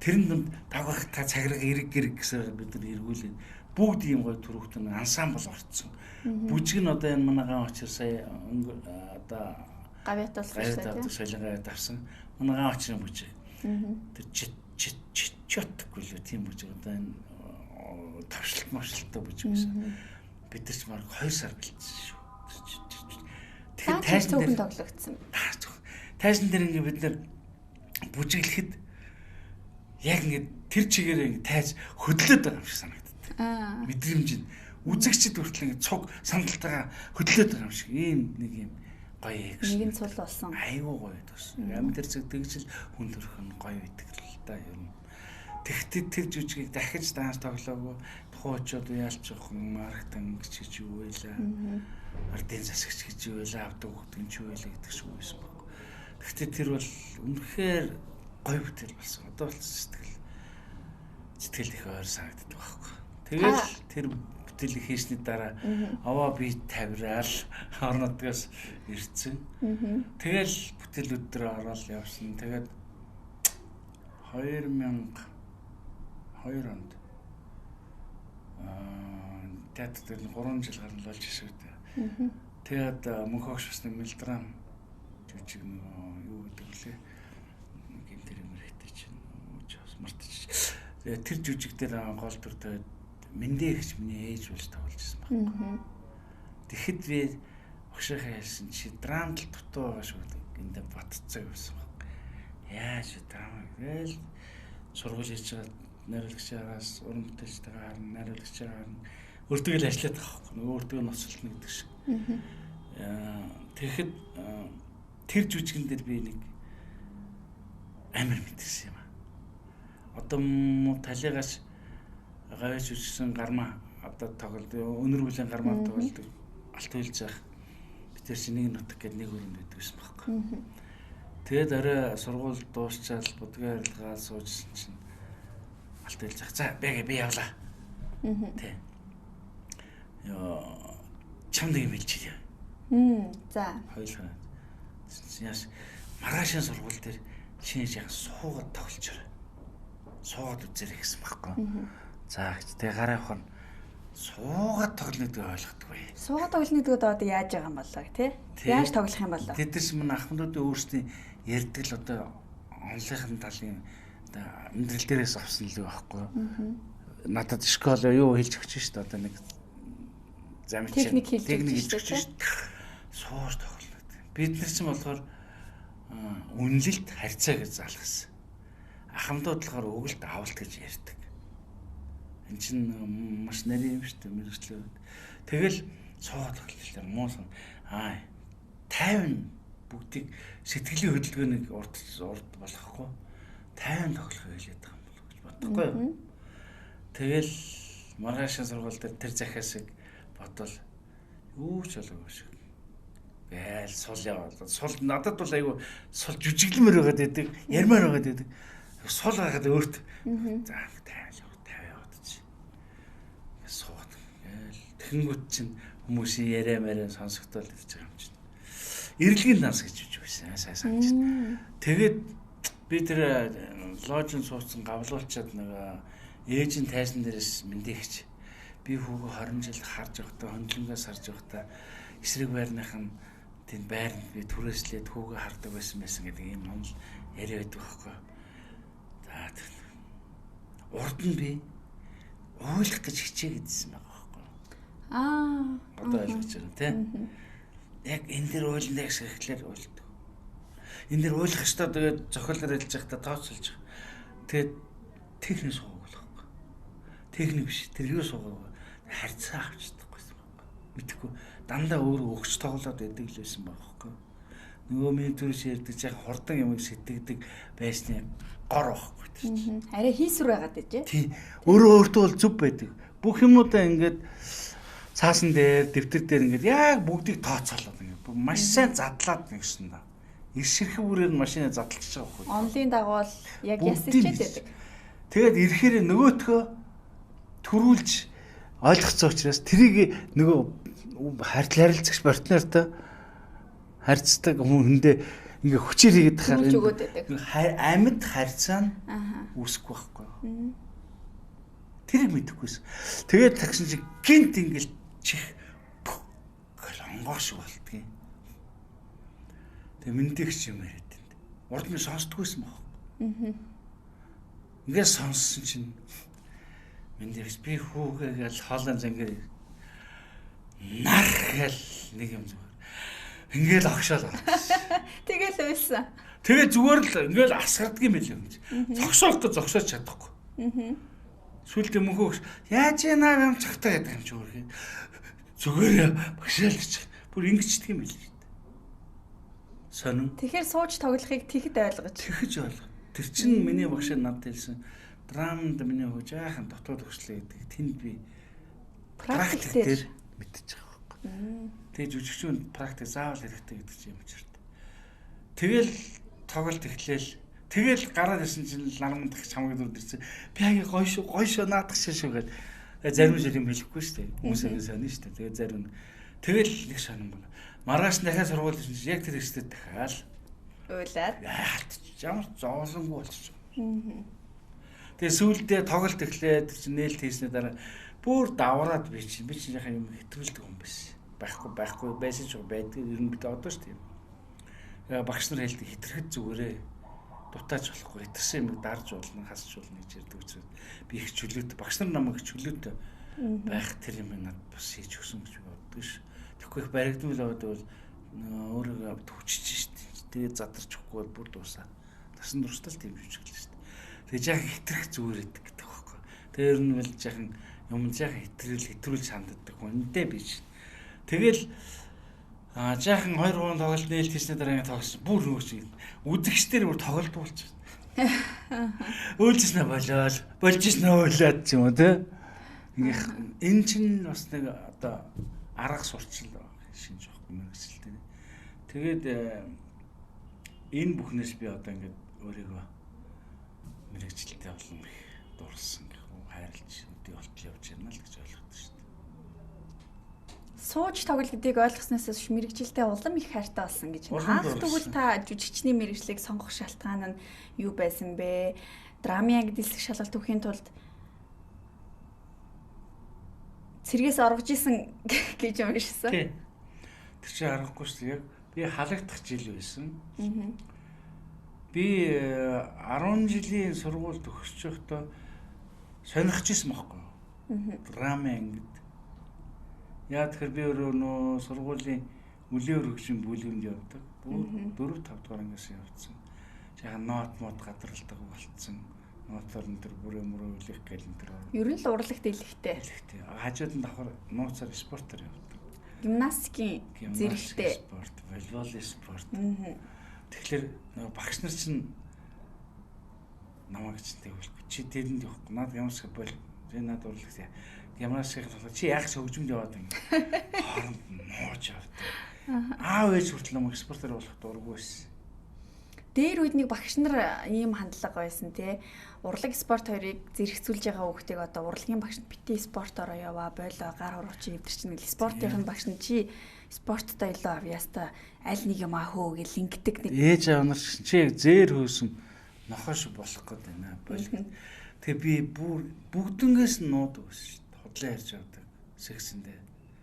тэрэн донд давгаах та цагираг эрэг гэсэн бид нар эргүүлээд бүгд ийм гой түрүүхтэн ансамбл орцсон. Бүжиг нь одоо энэ манай гаан очир сая одоо гавьятуулсан солигаа давсан. Манай гаан очирын бүжиг. Тэр читчотгүй л тийм бүжиг одоо энэ тавшилт машилттай бүжиг гэсэн. Бид нар ч баг 2 сар бэлдсэн шүү. Тэгэхээр тайзан дээр тоглогдсон. Тайзан дээр ингээд бид нар бүжиглэхэд яг ингээд тэр чигээрээ ингээд тайз хөдлөөд байгаа юм шиг санагддаг. Мэдрэмж нь үзэгчд хүртэл ингээд цуг сандалтайгаа хөдлөөд байгаа юм шиг ийм нэг юм гоё экшн. Нэгэн цул болсон. Айгуу гоё байсан. Амьд зэрэг тэгжил хүн төрхөн гоё идэг л та юм. Тэгтээ тэр жүжигийг дахиж даанч тоглоогүй хуучууд яалч охин марктан гэж юу байлаа. Ардын засагч гэж юу байлаа, авдаг хөтгөн ч юу байлаа гэдэг шиг байсан баг. Тэгтээ тэр бол үнэхээр гоё бүтээл болсон. Одоо бол сэтгэл их ойр санагддаг байхгүй. Тэгэл тэр бүтээлийг хийсний дараа аваа би тавираал орнодгоос ирцэн. Тэгэл бүтээлүүд дээр ороод явсан. Тэгээд 2002 онд театр дээр 3 жил гарсан болж шүү дээ. Тэгээд мөнх огш бас нэг мелодрам жүжиг юу гэдэг лээ. Гин тэр юм хэрэгтэй чинь ууж мартчих. Тэгээд тэр жүжиг дээр гол дүр тэгээд мэндэ ихч миний ээж болж тоглож байсан байна. Тэгэхэд би огшихаа хэлсэн чи драмд л дутуу байгаа шүү дээ. Энд батцаг байсан баг. Яаж драм гээл сургууль хийж байгаа найруулагчаараас уран бүтээлчтэйгээ харна, найруулагчаар харна. Өөртөө л ажиллаад байгаа байхгүй. Нөгөө өөртөө ноцолтно гэдэг шиг. Тэгэхэд тэр жүжигэн дээр би нэг амар мэдэрсэн юм аа. Одоо муу талигаас гавьж үжсэн гармаа одоо тоглолт өнөр бүлийн гармаа тоглолт алт үйлж байгаа. Би тэр чинь нэг нутаг гэдэг нэг өрөөнд байдаг байсан байхгүй. Тэгээд орой сургууль дуусчаал будгийн арилгаа суужсэн чинь алт үйлж байгаа. За би явлаа. Тэ. Яа чамд юм хэлчихье. За. Хоёулаа. Яаш маргаашийн сургууль дээр чиний яг суугаад тоглолцоорой. Суугаад үзээрэй гэсэн байхгүй. За гэж тэг гараа явах нь суугаад тоглоно гэдгийг ойлгохгүй. Суугаад тоглоно гэдгийг одоо яаж байгаа юм болоо тий? Яаж тоглох юм болоо? Тэдэрс мань ахмадуудын өөрсдийн ярьдаг л одоо онлынхын талын одоо амьдрал дээрээс авсан л байхгүй. Надад школ юу хэлж өгч шүү дээ одоо нэг замч техник хэлж өгч шүү дээ. Сууж тоглоно. Бид нар чинь болохоор үнэлэлт харьцаа гэж залгасан. Ахмадууд болохоор өгөлт авалт гэж ярьдаг. Энд чинь маш нарийн юм шүү дээ мэрэгчлээ. Тэгэл суугаад тоглолоо муусан. 50 бүгдийг сэтгэлийн хөдөлгөөнийг урд болохгүй 50 тоглох хэлээд байгаа юм болов гэж бодохгүй юу. Тэгэл маргаашийн сургууль дээр тэр захиасыг бодвол Юу ч болоогүй шиг. Гээл сул яваад. Сул надад бол айгүй сул жүжиглэмэр байгаад байдаг. Ярмаар байгаад байдаг. Сул байгаад өөрт. За тавь яваад чи. Сууд. Гээл тэгэнгүүт чинь хүмүүсийн яриа мараа сонсогдол ирж байгаа юм чинь. Ирэлгийн данс гэж үж байсан. Сайн санаж байна. Тэгээд би тэр лоожин суудсан гавлуулчаад нэг ээжийн тайзан дээрээс мэдээгч. Би хүүгөө 20 жил харж явахдаа хөндлөнгөөс харж явахдаа эсрэг байрных нь тэнд байранд би түрээслээд хүүгөө хардаг байсан гэдэг ийм онол яриа байдаг байхгүй. За урд нь би ойлгох гэж хичээгээдсэн байгаа байхгүй. Одоо ойлгож байна тийм. Яг энэ дэр ойлно гэсэн ихлээр ойлдог. Энэ дэр ойлгох ёстой тэгээд зохиолоор хэлж байхдаа тооцоолж байгаа. Тэгээд техник суугаад байхгүй. Техник биш. Тэр юу суугаад харьцаа авчдаггүйсэн байхгүй. Мэдхгүй дандаа өөрөө өгч тоглоод байдаг л байсан байхгүй. Нөгөө миний төрөш ярьдаг яг хурдан юмыг сэтгэдэг байсны гор байхгүй тийм. Арай хийсвэр байгаад байжээ. Тий. Өөртөө бол зүв байдаг. Бүх юмудаа ингээд цаасан дээр, дэвтэр дээр ингээд яг бүгдийг тооцоолоод ингээд маш сайн задлаад нэгсэн да. Ирширхэн бүрээр машинаа задлаж байгаа байхгүй. Онлын дагуу л яг ясчээд байдаг. Тэгээд ирэхээр нөгөөтгөө төрүүлж ойлгоцсон учраас тэрийг нөгөө харилцагч партнертай харьцдаг хүндээ ингээ хүчээр хийгээд тахаар амьд харьцаа нь үүсэхгүй байхгүй. Тэрийг мэдэхгүйсэн. Тэгээд таксан чи гинт ингээл чих онгоо шиг болтгийн. Тэгээ мэдээгч юм яриад энэ. Урд нь сонсдгүйсэн баг. Ингээ сонссон чинь мэдээгч би хүүгээгээл хоолон зангэр нархал нэг юм зүгээр. Ингээл огшоол байна. Тэгэл байсан. Тэгээ зүгээр л ингээл асгардаг юм билээ юм чи. Зогсоолт зогсооч чадахгүй. Сүлдээ мөнхөөс яаж яанаа юм цагтаа гэдэг юм чи өөр. Зүгээр багшаалч. Бүр ингэчдэг юм билээ. Сонин. Тэгэхээр сууж тоглохыг тэгэд ойлгож. Тэгэхэж ойлго. Тэр чинь миний багш надад хэлсэн. Драмд миний хөө жаахан дотоод өгчлээ гэдэг. Тэнд би практик дээр мэдчихэж байгаа байхгүй. Тэгээ жүжигчүүн практик заавал хэрэгтэй гэдэг чинь юм чирт. Тэгэл тоглолт эхлээл. Тэгэл гараад ирсэн чинь ларманд дахиж хамаг дүрд ирсэн. Би аяа гоё шүү наадах шүү гэдэг. Зарим жил юм хэлэхгүй шүү дээ. Хүмүүсээ сонино шүү дээ. Тэгээ зарим тэгэл нэг сонирн байна. Маргааш дахиад сургууль ирсэн чинь яг тэр ихтэй дахиад уйлаад ямар зоолонгүй болчих. Тэгээ сүүлдээ тоглолт эхлээд чинь нээлт хийсний дараа бүр давраад би чинь яхаа юм хэтрүүлдэг юм байсан. Байхгүй байсан ч байдаг. Ер нь бид одоо шүү дээ. Багш нар хэлдэг хэтрэхэд зүгээрээ дутаач болохгүй. Хэтэрсэн юм дарж болно, хасч болно гэж ярьдаг учраас би их чөлөөтэй. Багш нар намайг их чөлөөтэй байх тэр юм надад бас хийж өгсөн гэж боддог ш. Тэгэхгүй их баригдмал байгаад бол өөрийгөө төвчж штт. Тэгээ задарч өгөхгүй бол бүр дуусаа. Тасан дурстай л тийм жүжиглээ штт. Тэгээ жаахан хэтрэх зүгээр гэдэг байхгүй. Тэр нь бол жаахан юм жаахан хэтрүүлж ханддаг хүнтэй биш. Тэгэл жаахан 2 хугацаанд тоглолт нээлт хийсний дараа ингэ тоглосон. Бүр нөгөөч үзэгчдэр бүр тоглолт болчихсон. Үйлжснэ болоод болжснэ ойлаад ч юм уу те. Ингээ энэ чинь бас нэг одоо арга сурчил шинж واخгүй мэргэжилтэй. Тэгээд энэ бүхнээс би одоо ингээд өөрийгөө мэргэжилтэй болон их дурлсан гэх үү хайрлж өдөө болтол явж байна л гэж ойлгосон шүү дээ. Сууж тоглол гэдгийг ойлгосноос хойш мэргэжилтэй улам их хайртай болсон гэж байна. Анх тэгвэл та жүжигчний мэргэжлийг сонгох шалтгаан нь юу байсан бэ? Драмын анги дэлсэх шалгалт өгөхийн тулд цэргээс оргож исэн гэж юм шигсэн. Тийм. Тэр чинь аргагүй шүү дээ. Би халагдах жил байсан. Би 10 жилийн сургуульд төгсөж байхдаа сонирхож ирсэн байхгүй. Драмын ангид. Яа тэгэхээр би өөрөө нөө сургуулийн үлийн өргөжийн бүлэмд явдаг. 4-5 дугаар ангиас явцсан. Жаахан нот гадралдаг болцсон. Нотоор энэ төр бүрээ үлэх гэл энэ төр. Ер нь л урлагт илэхтэй. Хажууд нь давхар нууцаар спортоор явдаг. Гимнастикийн зэрэгтэй. Спорт, волейбол спорт. Тэгэхээр нөгөө багш нар чинь намайг ч тэгвэл чи тэрэнд явахгүй. Наад ямар ч бол би наад урлагт гимнастик чи яг хөгжмөнд яваад юм. Хооронд нууж явдаг. Аав ээж хүртэл намайг спортоор болох дурггүй байсан. Дээр үед нэг багш нар ийм хандлага байсан тий. Урлаг спорт хоёрыг зэрэгцүүлж байгаа хүүхдийг одоо урлагийн багш нь бити спортоор яваа бойлоо гар урууч эвдэрч нэг спортын багш нь чи спорттой илүү авьяастай аль нэг юм хөө гэл ингэдэг нэг. Ээж аав нар чи яг зээр хөөсөн нохош болох гээд байна бойлоо. Тэгээ би бүгднгээс нь нууд өгсөн шүү дээ. Хотлон ярьж явдаг сексэндээ.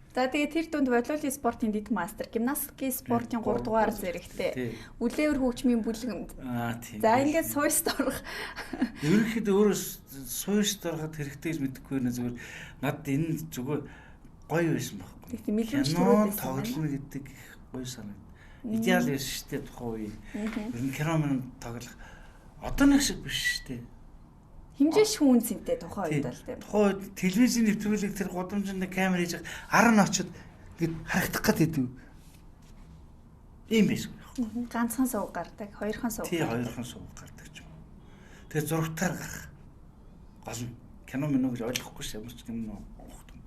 За тэгээ тэр дунд волейболын спортын дэд мастер, гимнастикийн спортын 3 дугаар зэрэгтэй. Үлээвэр хөгжмийн бүлгэнд. За ингээд суйст орох. Ерөнхийдөө өөрөө суйст ороход хэрэгтэй гэж мэдэхгүй байна зүгээр над энэ зүгээр гоё байсан байхгүй. Тэгтээ мэлэмж төрөөд тоглоно гэдэг гоё санагд. Идеал байсан шүү дээ тухайн үе. Ер нь кино тоглох одооных шиг биш шүү дээ. Хэмжээ шүүн цэнтэй тухайн үед л тийм. Тухайн үед телевизийн нэвтрүүлэг тэр гудамжинд камер хийж ар нь очиод гээд харагдах гэдэг юм байсан. Ганцхан сувг гардаг, хоёрхан сувг. Тий, хоёрхан сувг гардаг ч юм. Тэгээ зурагтаар гарах. Гол нь кино минь гэж ойлгохгүй ш ямар ч кино ухтан.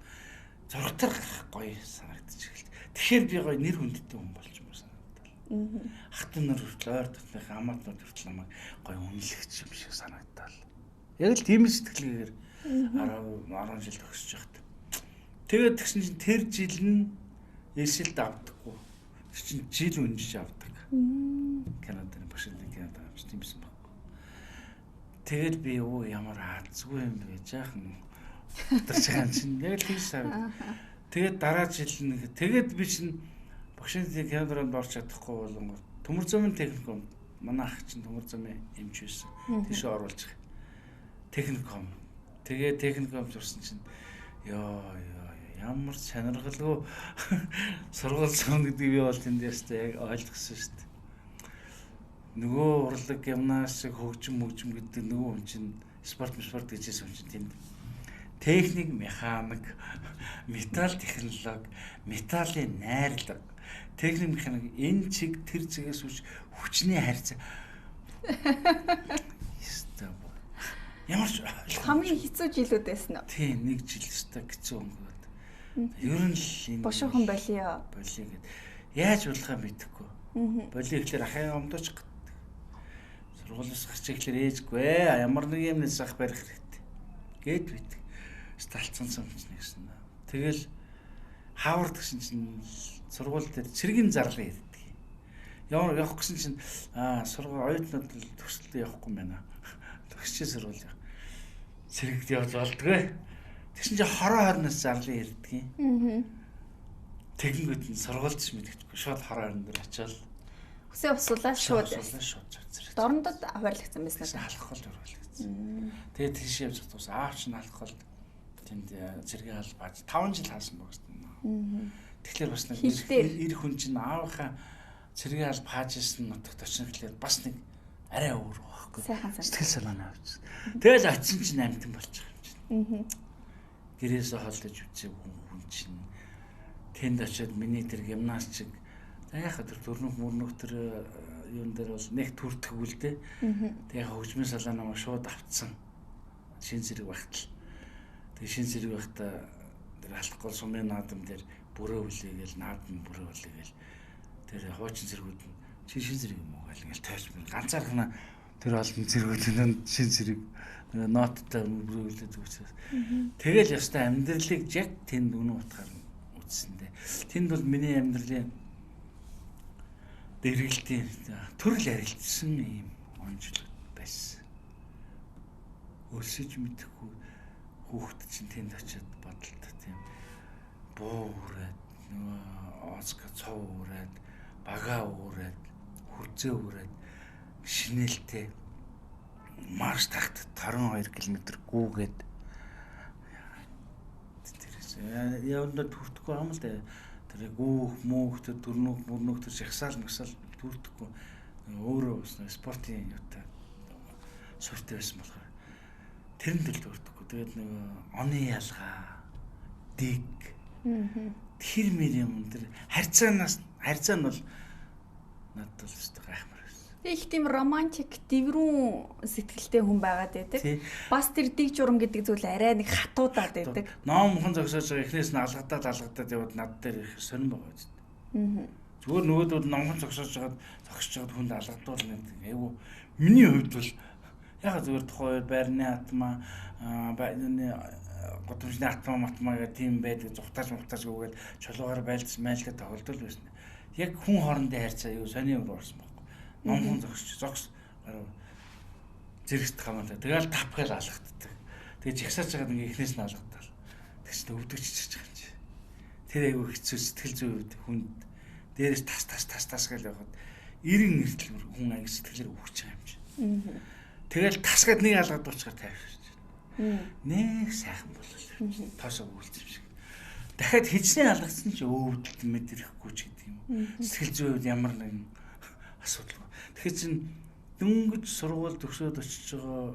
Зурагтаар гарах гоё санагдчих эхэлт. Тэгэхээр би гоё нэр хүндтэй хүн болж юм санагдал. Хатан нар хүртэл ойр дотных амаатнууд хүртэл намайг гоё үнэлэгч юм шиг санагдал. Яг л тийм сэтгэлгээр 10 жил төгсөж байхад. Тэгээд тэгсэн чинь тэр жил нь эсэлд авдаггүй. Тэр чинь жил үнжиж авдаг. Канадад башилны Канадад авч тиймсэн байхгүй. Тэгээд би юу ямар азгүй юм бэ? Жаахан ударч байгаа чинь яг л тийм сав. Тэгээд дараа жил нэг тэгээд би чинь башилны Канадад орч чадахгүй болонгоор төмөр замын техникум манай ах чинь төмөр замын эмч байсан. Тийш оруулж техникум. Тэгээ техникум зурсан чинь ямар сонирхолгүй сургууль сон гэдэг би бол тэнд ястай яг ойлгосон шүү дээ. Нөгөө урлаг гимнастик хөгжим гэдэг нөгөө хүн чинь спорт гэжсэн хүн чинь тэнд техник, механик, металл технологи, металлын найрлага, техник механик энэ чиг тэр чигээс хүчний харьцаа. Ямар ч хамгийн хэцүү жилүүд байсан уу? Тийм, нэг жил өстой хэцүү өнгөрөөд. Ер нь л энэ бошоохон болио. Болио гэд. Яаж болохоо мэдэхгүй. Болио ихлээр ахын омдооч гэдэг. Сургуулиас гарч ирэхлээр ээжгүй ямар нэг юм нэс ах барих хэрэгтэй. Гэд бит. Сталцсан юм чинь гэсэн. Тэгэл хаавар гэсэн чинь сургууль дээр цэргийн зарлаа ирдэг. Явах гэсэн чинь сургууль оюутнууд төсөлтөд явахгүй юм байна. Төгсчээ сурвал цэрэгт явж болдгоо. Тэгсэн чинь хороо хорноос зарлан ирдэг. Тэгэнгүүт нь сургуульч мэдгэхгүй шууд хороо хорн дээр очиод хүсээ усуулаа шууд цэрэг. Дорндод аваарлагдсан байсан уу? Алкогол аваарлагдсан. Тэгээд тийш явж тус аав чинь алкогол тэнд цэргийн хаал бааж 5 жил хаасан багсан. Тэгэхээр бас нэг ир хүн чинь аавынхаа цэргийн хаал баажсэн нутагт очих гэхээр бас нэг арай өөр байхгүй. Сэтгэл санааны авч. Тэгэл очив чинь амтан болчих юм чинь. Гэрээсээ холдож үцээ хүн чинь тэнд очиод миний тэр гимнастик яхаа тэр дөрнөх мөрнөх тэр юун дээр бол нэг төрдөггүй л дээ. Тэгээ хөгжмийн салаа намайг шууд автсан. Шин зэрэг багтал. Тэгээ шин зэрэг багтаа тэр алхахгүй сумын наадам дээр бүрөө үлээгээл наадам бүрөө үлээгээл тэр хуучин зэргүүд нь чи шин зэрэг юм уу гэл ингээл тойрч байна. Ганцаархнаа тэр олон зэргүүд шин зэрэг нооттой бүрүүлээд үзсэн. Тэгэл ястай амьдралыг яг тэнд үнэн утгаар үзсэндээ. Тэнд бол миний амьдралын дэргэлтийн төрөл арилжсан юм онцлог байсан. Өсөж мэдэхгүй хүүхэд чинь тэнд очиод бодолтой тийм буу үрээд нөгөө оцго цов үрээд бага үрээд хүрзээ үрээд шинэлтэй марш тахт 12 км гүүгээд явандаа төртөхгүй юм л да. Тэр гүүх мөөх тэр дөрнөх мөрнөх тэр жагсаал магсаал төртөхгүй өөрөө бас спортын юутай сүртэй байсан болохоор тэрэнд л төртөхгүй. Тэгээд нэг оны ялгаа дэг тэр мэр юм тэр харьцаа нь бол надад л өстой гайхмар байсан. Их тийм романтик дэврүүн сэтгэлтэй хүн байгаад байдаг. Бас тэр дэг журам гэдэг зүйл арай нэг хатуудаад байдаг. Ном зогсоож байгаа эхнээс нь алгадаад яваад над дээр их сонирн байгаа юм. Зүгээр нөгөөдөл ном зогсоож байгаад хүнд алгадуул гэдэг. Айгу миний хувьд бол яг зүгээр тухай байрны атма байрны годомжны атма гэх тийм байдаг. Зугтааж гүгээл чулуугаар байлдаж тоглолтол байсан. Яг хүн хоорондын харьцаа юу сони өөр орсон баг. Ном зогс зэрэгт хамаалаа. Тэгэл тавхаал алгаддаг. Тэгээ жигсааж байгаа нэг эхнээс нь алгадтал. Тэгс өвдөгч чиж байгаа юм чи. Тэр айгүй хэцүү сэтгэл зүй үед хүнд дээрээс тас гэж явахад 90 эртэл хүн анги сэтгэлээр өгч байгаа юм чи. Тэгэл тасгаад нэг алгаад дуучгаар тавьчих. Нэг сайхан болол. Тоосоо үйлдэх юм шиг. Дахиад хичнээн алгацсан чи өвдөлт мэдрэхгүй ч гэдэг юм. Сэтгэл зүйд ямар нэгэн асуудал. Тэгэхээр чин дөнгөж сургууль төгсөөд очиж байгаа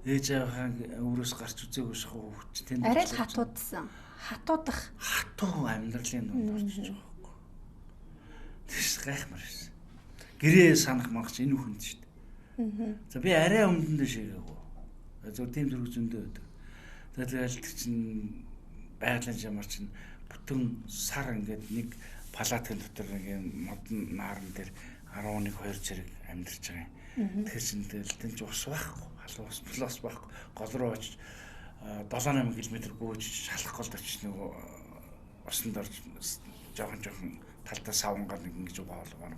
ээж аавын өөрөөс гарч үзээгүй шахуу хөвч тэнд арай л хатуудсан. Хатуу амьдралын дунд орчиж байгаа байхгүй. Тэс гайхмар байсан. Гэрээ санах мангч энэ үхэнд шүү дээ. За би арай өмнөдөө шигээгүй. Зөв тийм зэрэг зөндөө байдаг. Тэгэл тэр чин байгалийн жамар чин бүтэн сар ингээд нэг палаткын дотор нэг модон наарн дээр 11 2 зэрэг амьдарч байгаа юм. Тэгэхээр чин тэн ч ус байхгүй, халуус плюс байхгүй. Гол руу очиж 7-8 км гүйж шалах голд очиж нэг усанд орж жоохон талдаа савнгаар нэг ингэж угаалгаа.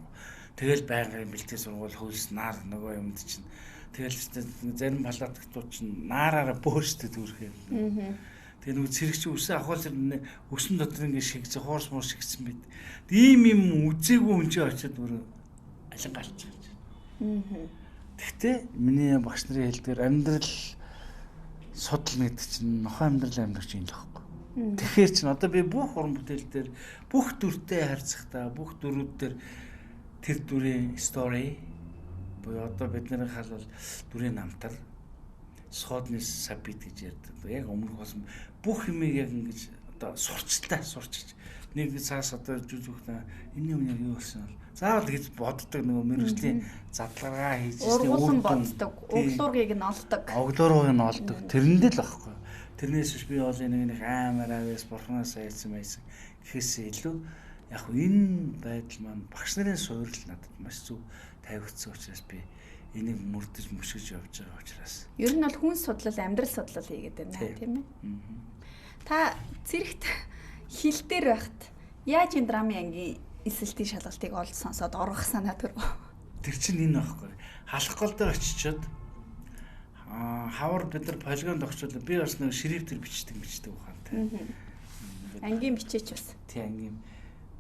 Тэгэл байнгын бэлтгэл сургууль хөлс наар нөгөө юмд чинь тэгэл зарим палаткууд чинь наараараа бөөстэй дүүрхээ. Тэгээ нөгөө цэрэгч үсэн ахвал өсөн дотор ингэ шигц хоорс мор шигцсэн байд. Ийм юм үзээгүй хүн чинь очиод өөрөө алин гарч байгаа. Гэхдээ миний багш нарын хэлдгээр амьдрал судал гэдэг чинь нохой амьдрал амьдрах юм л байхгүй. Тэгэхээр чинь одоо би бүх уран бүтээл дээр бүх дүртэй харьцахдаа бүх дүрүүд дээр тэр дүрийн story буюу одоо бидний халвал дүрийн намтар сходны сабит гэж ярьдаг. Яг өмнөх болсон бүх юмыг яг ингэж одоо сурчиж нэг цаас одоо жүжигчтэй энэ юм яг юу болсон бол заавал гэж боддог нөгөө мэрэгжлийн задлагаа хийж ургуулсан боддог, өглөөргийг нь олдог. Өглөөрийг нь олдог. Тэрэндээ л байхгүй. Тэрнээс биш би бол нэг амар авьяас бурхнаас айсан байсан. Гэхээс илүү яг энэ байдал маань багш нарын суурил надад маш зөв тавигдсан учраас би энийг мөрдөж мөшгөж явж байгаа учраас. Ер нь бол хүн судлал, амьдрал судлал хийгээд байна тийм ээ. Та зэрэгт хил дээр байхад яаж энэ драмын ангийн эсэлтийн шалгалтыг олж сонсоод орох санаа төрв. Тэр чинь энэ байхгүй. Халах гол дээр очичоод хавар бид нар полигонд огчвол би бас нэг шрифтээр бичдэг ухаантай. Ангийн бичээч бас. Тий ангийн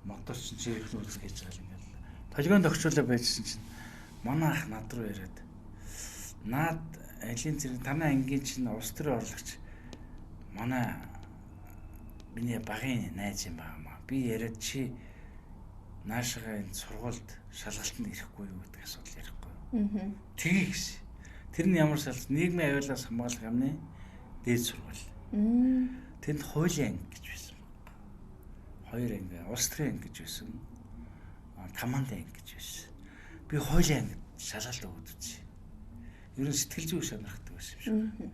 мотор чинь шрифт үүсгэж гэж байгаа юм ингээл. Полигонд огчвол байжсэн чинь манай ах над руу яриад наад алийн зэрэг танай ангийн чинь улс төрийн орлогч манай миний багын найз юм байна. Би яриад чи наашгаа энэ сургуульд шалгалтанд ирэхгүй юу гэдэг асуудал ярихгүй. Тгий гэсэн. Тэр нь ямар шалгалт нийгмийн аюулаас хамгаалах юмны дээд сургууль. Тэнд хуулийн анги гэж байсан. Хоёр анги, улс төрийн анги гэж байсан. Командын анги гэж байсан. Би хуулийн анги шалгалт өгöd үзье. Ер нь сэтгэл зүй сонирхдаг байсан юм шиг.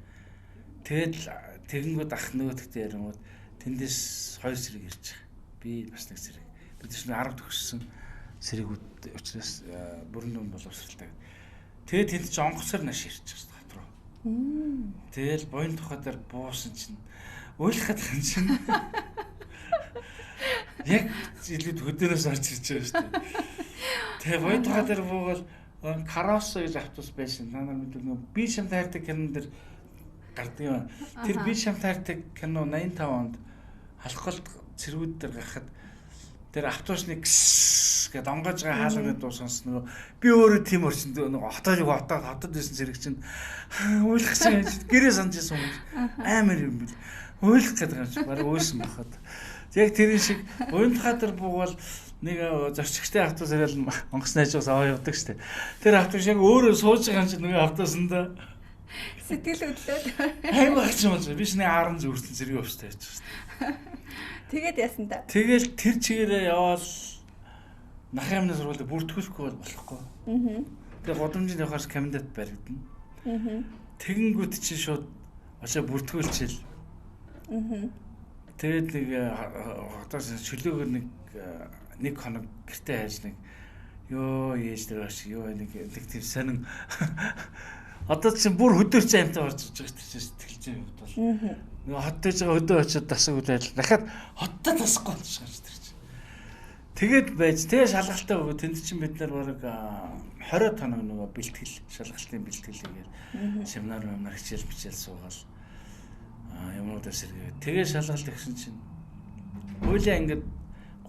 Тэгэл тэгэнгүүт ах нөгөөдөгтэй ярингууд тэндээс 2 сэрэг ирж байгаа. Би бас нэг сэрэг. Бид чинь 10 төгссөн сэрэгүүд учраас бүрэн дүн боловсралтай. Тэгээд тэнд чинь онгоцоор наш ирж байгаа хат руу. Тэгэл буян тухай дээр буусан чинь уйлахад юм чинь. Яг жилүүд хөдөөнөөс орж ирж байгаа шүү дээ. Тэгээ буян тухай дээр буугаад Каросо гэж автобус байсан. Та нар мэдвэл би шамт хайртай кинон дэр гардаг юм. Тэр би шамт хайртай кино 85 онд халахгалт цэргүүд дээр гарахад тэр автобусны гэд онгож байгаа хаалганы дуу сонсно. Би өөрөө тийм орчинд нэг хотод байсан зэрэг чинь уйлах чинь гэрээ санджсэн юм. Амар юм бил. Уйлах гэдэг юм чи бараг уйсан бахад. Яг тэрэн шиг буян хатар буугаал нэг зорчигчтой автобус ирэл онгоц найжаас аваа явдаг штэ. Тэр автобус яг өөрөө сууж байгаа юм чи нөгөө автобусанд сэтгэл хөдлөөд аймаг ч юм уу биш нэг 10 зүрсэн зэрэг өвстэй байж штэ. Тэгээд яасан та? Тэгэл тэр чигээрээ яваал нах юмны сургуульд бүртгүүлэхгүй болохгүй. Тэгээ годамжинд явахаар кандидат баригдана. Тэгэнгүүт чинь шууд очоо бүртгүүлчихэл. Тэгээд нэг хотоос чөлөөгөр нэг хоног гэртээ хайж нэг ёо ээж дээр баш ёо нэг тийм сонин одоо чинь бүр хөдөлж амтаа орж иж байгаа чинь сэтгэлж юм бол нэг хоттой байгаа өдөө очиод тасаг үдэл дахиад хоттой тасахгүй болчихж тэр чинь. Тэгээд байж тэгээ шалгалтаа өгөө тэнд чинь бид нар бараг 20 хоног нөгөө бэлтгэл шалгалтын бэлтгэлээр семинар хичээл суугаал юмудаа сэргээ. Тэгээ шалгалт өгсөн чинь хуулийн ангид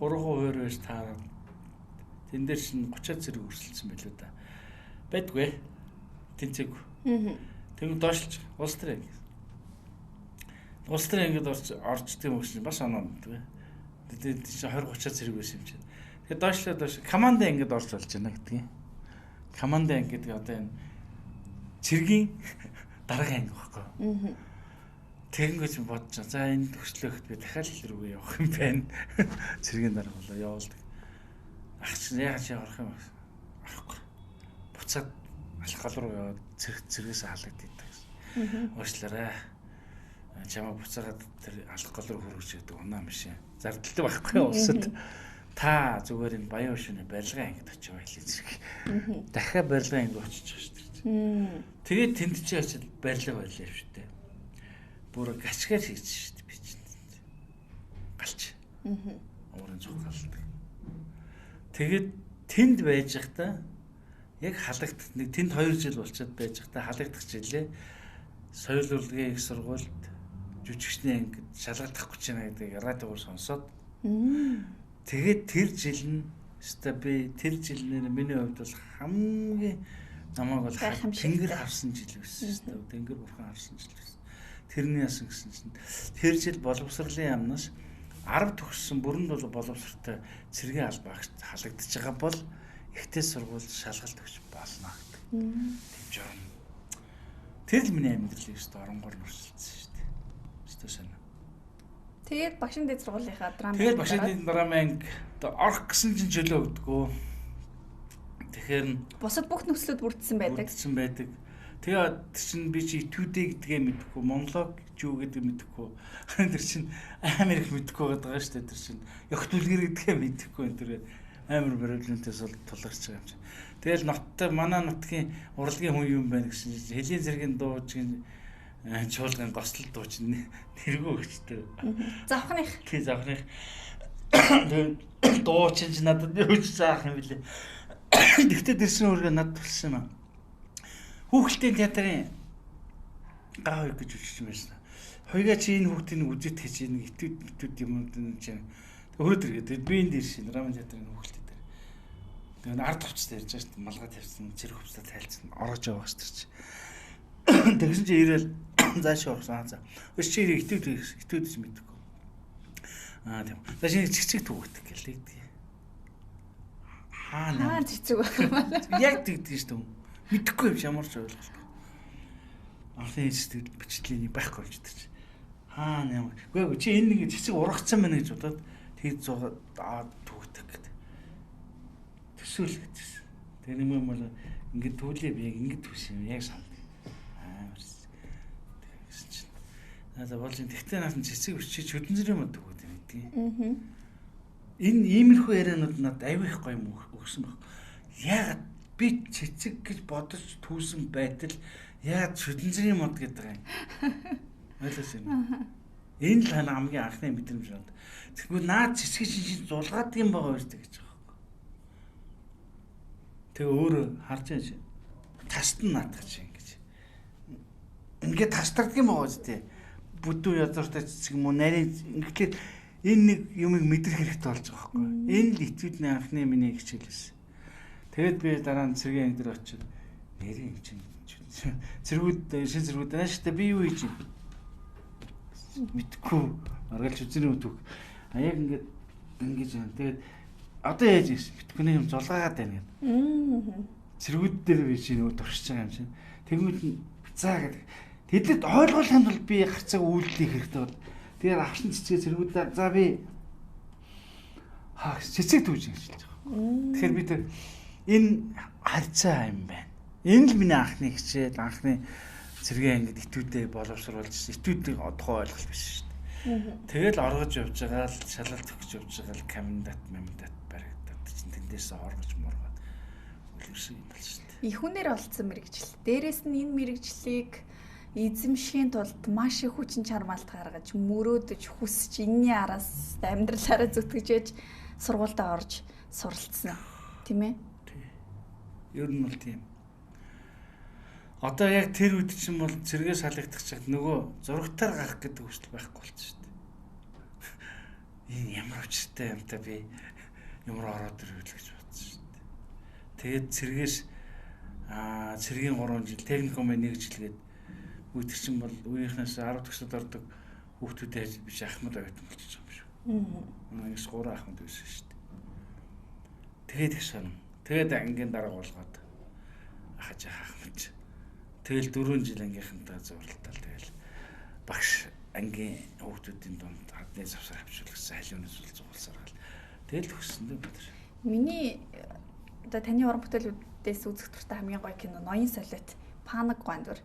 3% байж таараад тэн дээр чинь 30 зэрэг өрсөлдсөн байлоо да. Байдгүй. Тэнцээгүй. Тэгвэл доошлж улс төр ангид. Улс төр ангид орчдөг юм шиг бас оноо мэдвэ. Тэгээд чинь 20-30 зэрэг байсан юм чинь. Тэгээд доош команд ангид орж болж байна гэдгийг. Команд анги гэдэг одоо энэ цэргийн дараагийн анги баггүй. Тэгэнгүүт бодож за энэ төслөөхд би дахиад хэл рүүгээ явах юм байна. Цэргийн дарга болоо явуулдаг. Ах чинь яаж явах юм бэ? Арахгүй. Буцаад алхал руу яваад цэргээс халагддаг гэсэн. Уушлаарай. Чамаа буцаагаад тэр алхал руу хөрвч гэдэг унаа машин. Зардалтай байхгүй улсад. Та зүгээр энэ баян өшөөний барилгын ангид очиж байлаа зэрэг. Дахиад барилгын ангид очиж байгаа шүү дээ. Тэгээд тэнд чи очиж барилга байлаа шүү дээ. Бүр гачгаар хийж шүү дээ би чинь. Галч. Уурын зүг галдаг. Тэгээд тэнд байж захта яг халагдах нэг тэнд 2 жил болчиход байж захта халагдах жилээ. Соёл урлагийн их сургуульд жүжигчний ангид шалгагдах гэж байна гэдэг радиогоор сонсоод тэгээд тэр жил нь өстой би тэр жилнээр миний хувьд бол хамгийн намайг бол тэнгэр харсан жил байсан өстой. Тэнгэр бурхан харсан жил байсан. Тэрний ясан гэсэн чинь тэр жил боловсролын яамнаас 10 төгссөн бүрэн боловсролтой цэргийн албаагт халагдаж байгаа бол ихтэй сургууль шалгалт өгч болно гэдэг. Тэгж байна. Тэр л миний амьдралыг өстой оронгоор нуршилсан шүү дээ. Өстой санаа. Тэгээд багшин дэд сургуулийнхаа драмын тэгээд багшин дэд драмын орох гэсэн чинь чөлөө өгдөгөө. Тэгэхээр бусад бүх нөхцлүүд бүрдсэн байдаг. Тэгээд чинь би чи итүүдээ гэдгээ мэдэхгүй, монолог юу гэдэг мэдэхгүй. Тэр чинь амар их мэдэхгүй байгаа шүү дээ. Тэр чинь ягт үлгэр гэдгээ мэдэхгүй энэ тэр амар барилгынтээс бол тулгарч байгаа юм чинь. Тэгэл ноттой манай нутгийн урлагийн хүн юм байна гэсэн чинь хэлийн зэргийн дууч чуулган гослол дууч тэргөө өгчтэй. Завхных. Тий завхных. Дууч чинь надад юу ч заах юм бэлээ. Тэгтээ дэрсэн өөргөө надад тулсан юм аа. Хүүхэлдэйн театрын гав гэж үчиж байсан. Хоёгаа чи энэ хүүхдийн үзэт гэж энэ итүүд юм чинь өрөөд иргээд би энэ дээр шин драмын театрын хүүхэлдэд дээр. Тэгээд ард хувцас ярьж байгаа шүү дээ. Малгай тавьсан, цэрэг хувцас тайлцсан, орож яваа шүү дээ. Тэгсэн чи ирээл зааш орсон за. Өс чи итүүд ч мэдгүй. Тийм. За шинэ цэцэг түүгдэг гэлээ. Хаа цэцэг байна. Яг тэгдэг шүү дээ. Мэдхгүй юм шамарч ойлголоо. Анхны сэтгэл бичлэний байхгүй юм чи. Ням. Үгүй чи энэ нэг цэцэг ургацсан байна гэж бодоод тэг зугаад түүгдэг гэдэг. Төсөөл гэдсэн. Тэр юм бол ингээд түлээ би яг ингээд төсөн яг санд. Тэгсэн чинь. За болж тэгтээ наасан цэцэг бичиж хөдөн зэрэг мод өгөөд юм гэдгийг. Энэ иймэрхүү ярианууд надад аюух гоё юм өгсөн баг. Яагаад би цэцэг гэж бодож түүсэн байтал яагаад хөдөн зэрэг мод гэдэг юм. Ойлгож байна. Энэ л хамгийн анхны мэдрэмж байна. Тэгвэл наад цэцэг чинь зулгаад юм байгаа үстэй гэж байгаа. Тэгээ өөрөө харж байгаа. Таст нь наадах чинь ингэж. Ингээд тастардаг юм байгаа үстэй. Бүдүү язууртай цэцэг юм уу нарийн ингээд энэ нэг юмыг мэдрэх хэрэгтэй болж байгаа байхгүй. Энэ л итвэдний анхны миний хичээл байсан. Тэгэд би дараа нь цэргийн анги дээр очиод нэрийн юм чинь цэргүүд шин цэргүүд нааштай би юу хийж мэдгүй аргалж үзэрийн үтг. Яг ингэж байна. Тэгээд одоо яаж ийс битгүний юм зулгаагаад байна гэдэг. Цэргүүд дээр би чинь нөгөө туршиж байгаа юм чинь. Тэгмүүд нь заа гэдэг. Тэдэд ойлгуулахын тулд би гарцаг үйлдэх хэрэгтэй бол. Тэгээд авсан цэцгээ цэргүүдээ за би цэцэг түүж ингэж хэлж байгаа. Тэгэхээр би тэр энэ харьцаа юм байна. Энэ л миний анхны хичээл, анхны зэрэгээ ингээд этүүдээ боловсруулж, этүүдийг одгоо ойлголт биш шүү дээ. Тэгэл оргож явж байгаа л шалгалт өгч явж байгаа л кандидат баригдаад чинь тэндээс оргож моргоод үлгэрсэн юм бол шүү дээ. Ихүнээр олцсон мэрэгжил. Дээрээс нь энэ мэрэгжлийг эзэмшихийн тулд маш их хүчин чармаалт гаргаж, мөрөөдөж, хүсэж, энэний араас амьдралаараа зүтгэж яж сургуультай орж суралцсан. Тийм ээ? Ер нь бол тийм. Одоо яг тэр үед чинь бол зэрэгээ салгагдах чад нөгөө зурагтаар гарах гэдэг хүсэл байхгүй болчих шүү дээ. Энэ ямар өчтэй юм та би ямар ороод ирвэл гэж бодсон шүү дээ. Тэгээд цэргээс цэргийн 3 жил техникумын 1 жилгээд үүдэр чинь бол үеийнхнээс 10 төгсөд ордог хүүхдүүдээ биш ахмад оюутан болчихж байгаа юм шүү. Нэгс 3 ахмад байсан шүү дээ. Тэгээд их сонирм. Тэгээд ангийн дарга болгоод ахаж ахмад. Тэгэл 4 жил ангийнхантай зурлалтал тэгэл багш ангийн хүүхдүүдийн дунд хадны завсар авчруулсан халиунаас зулцуулсаар гал. Тэгэл өгсөн дээ бид. Миний одоо таны уран бүтээлүүдээс үзэх дуртай хамгийн гоё кино Ноён солиот Панаг гуандвар.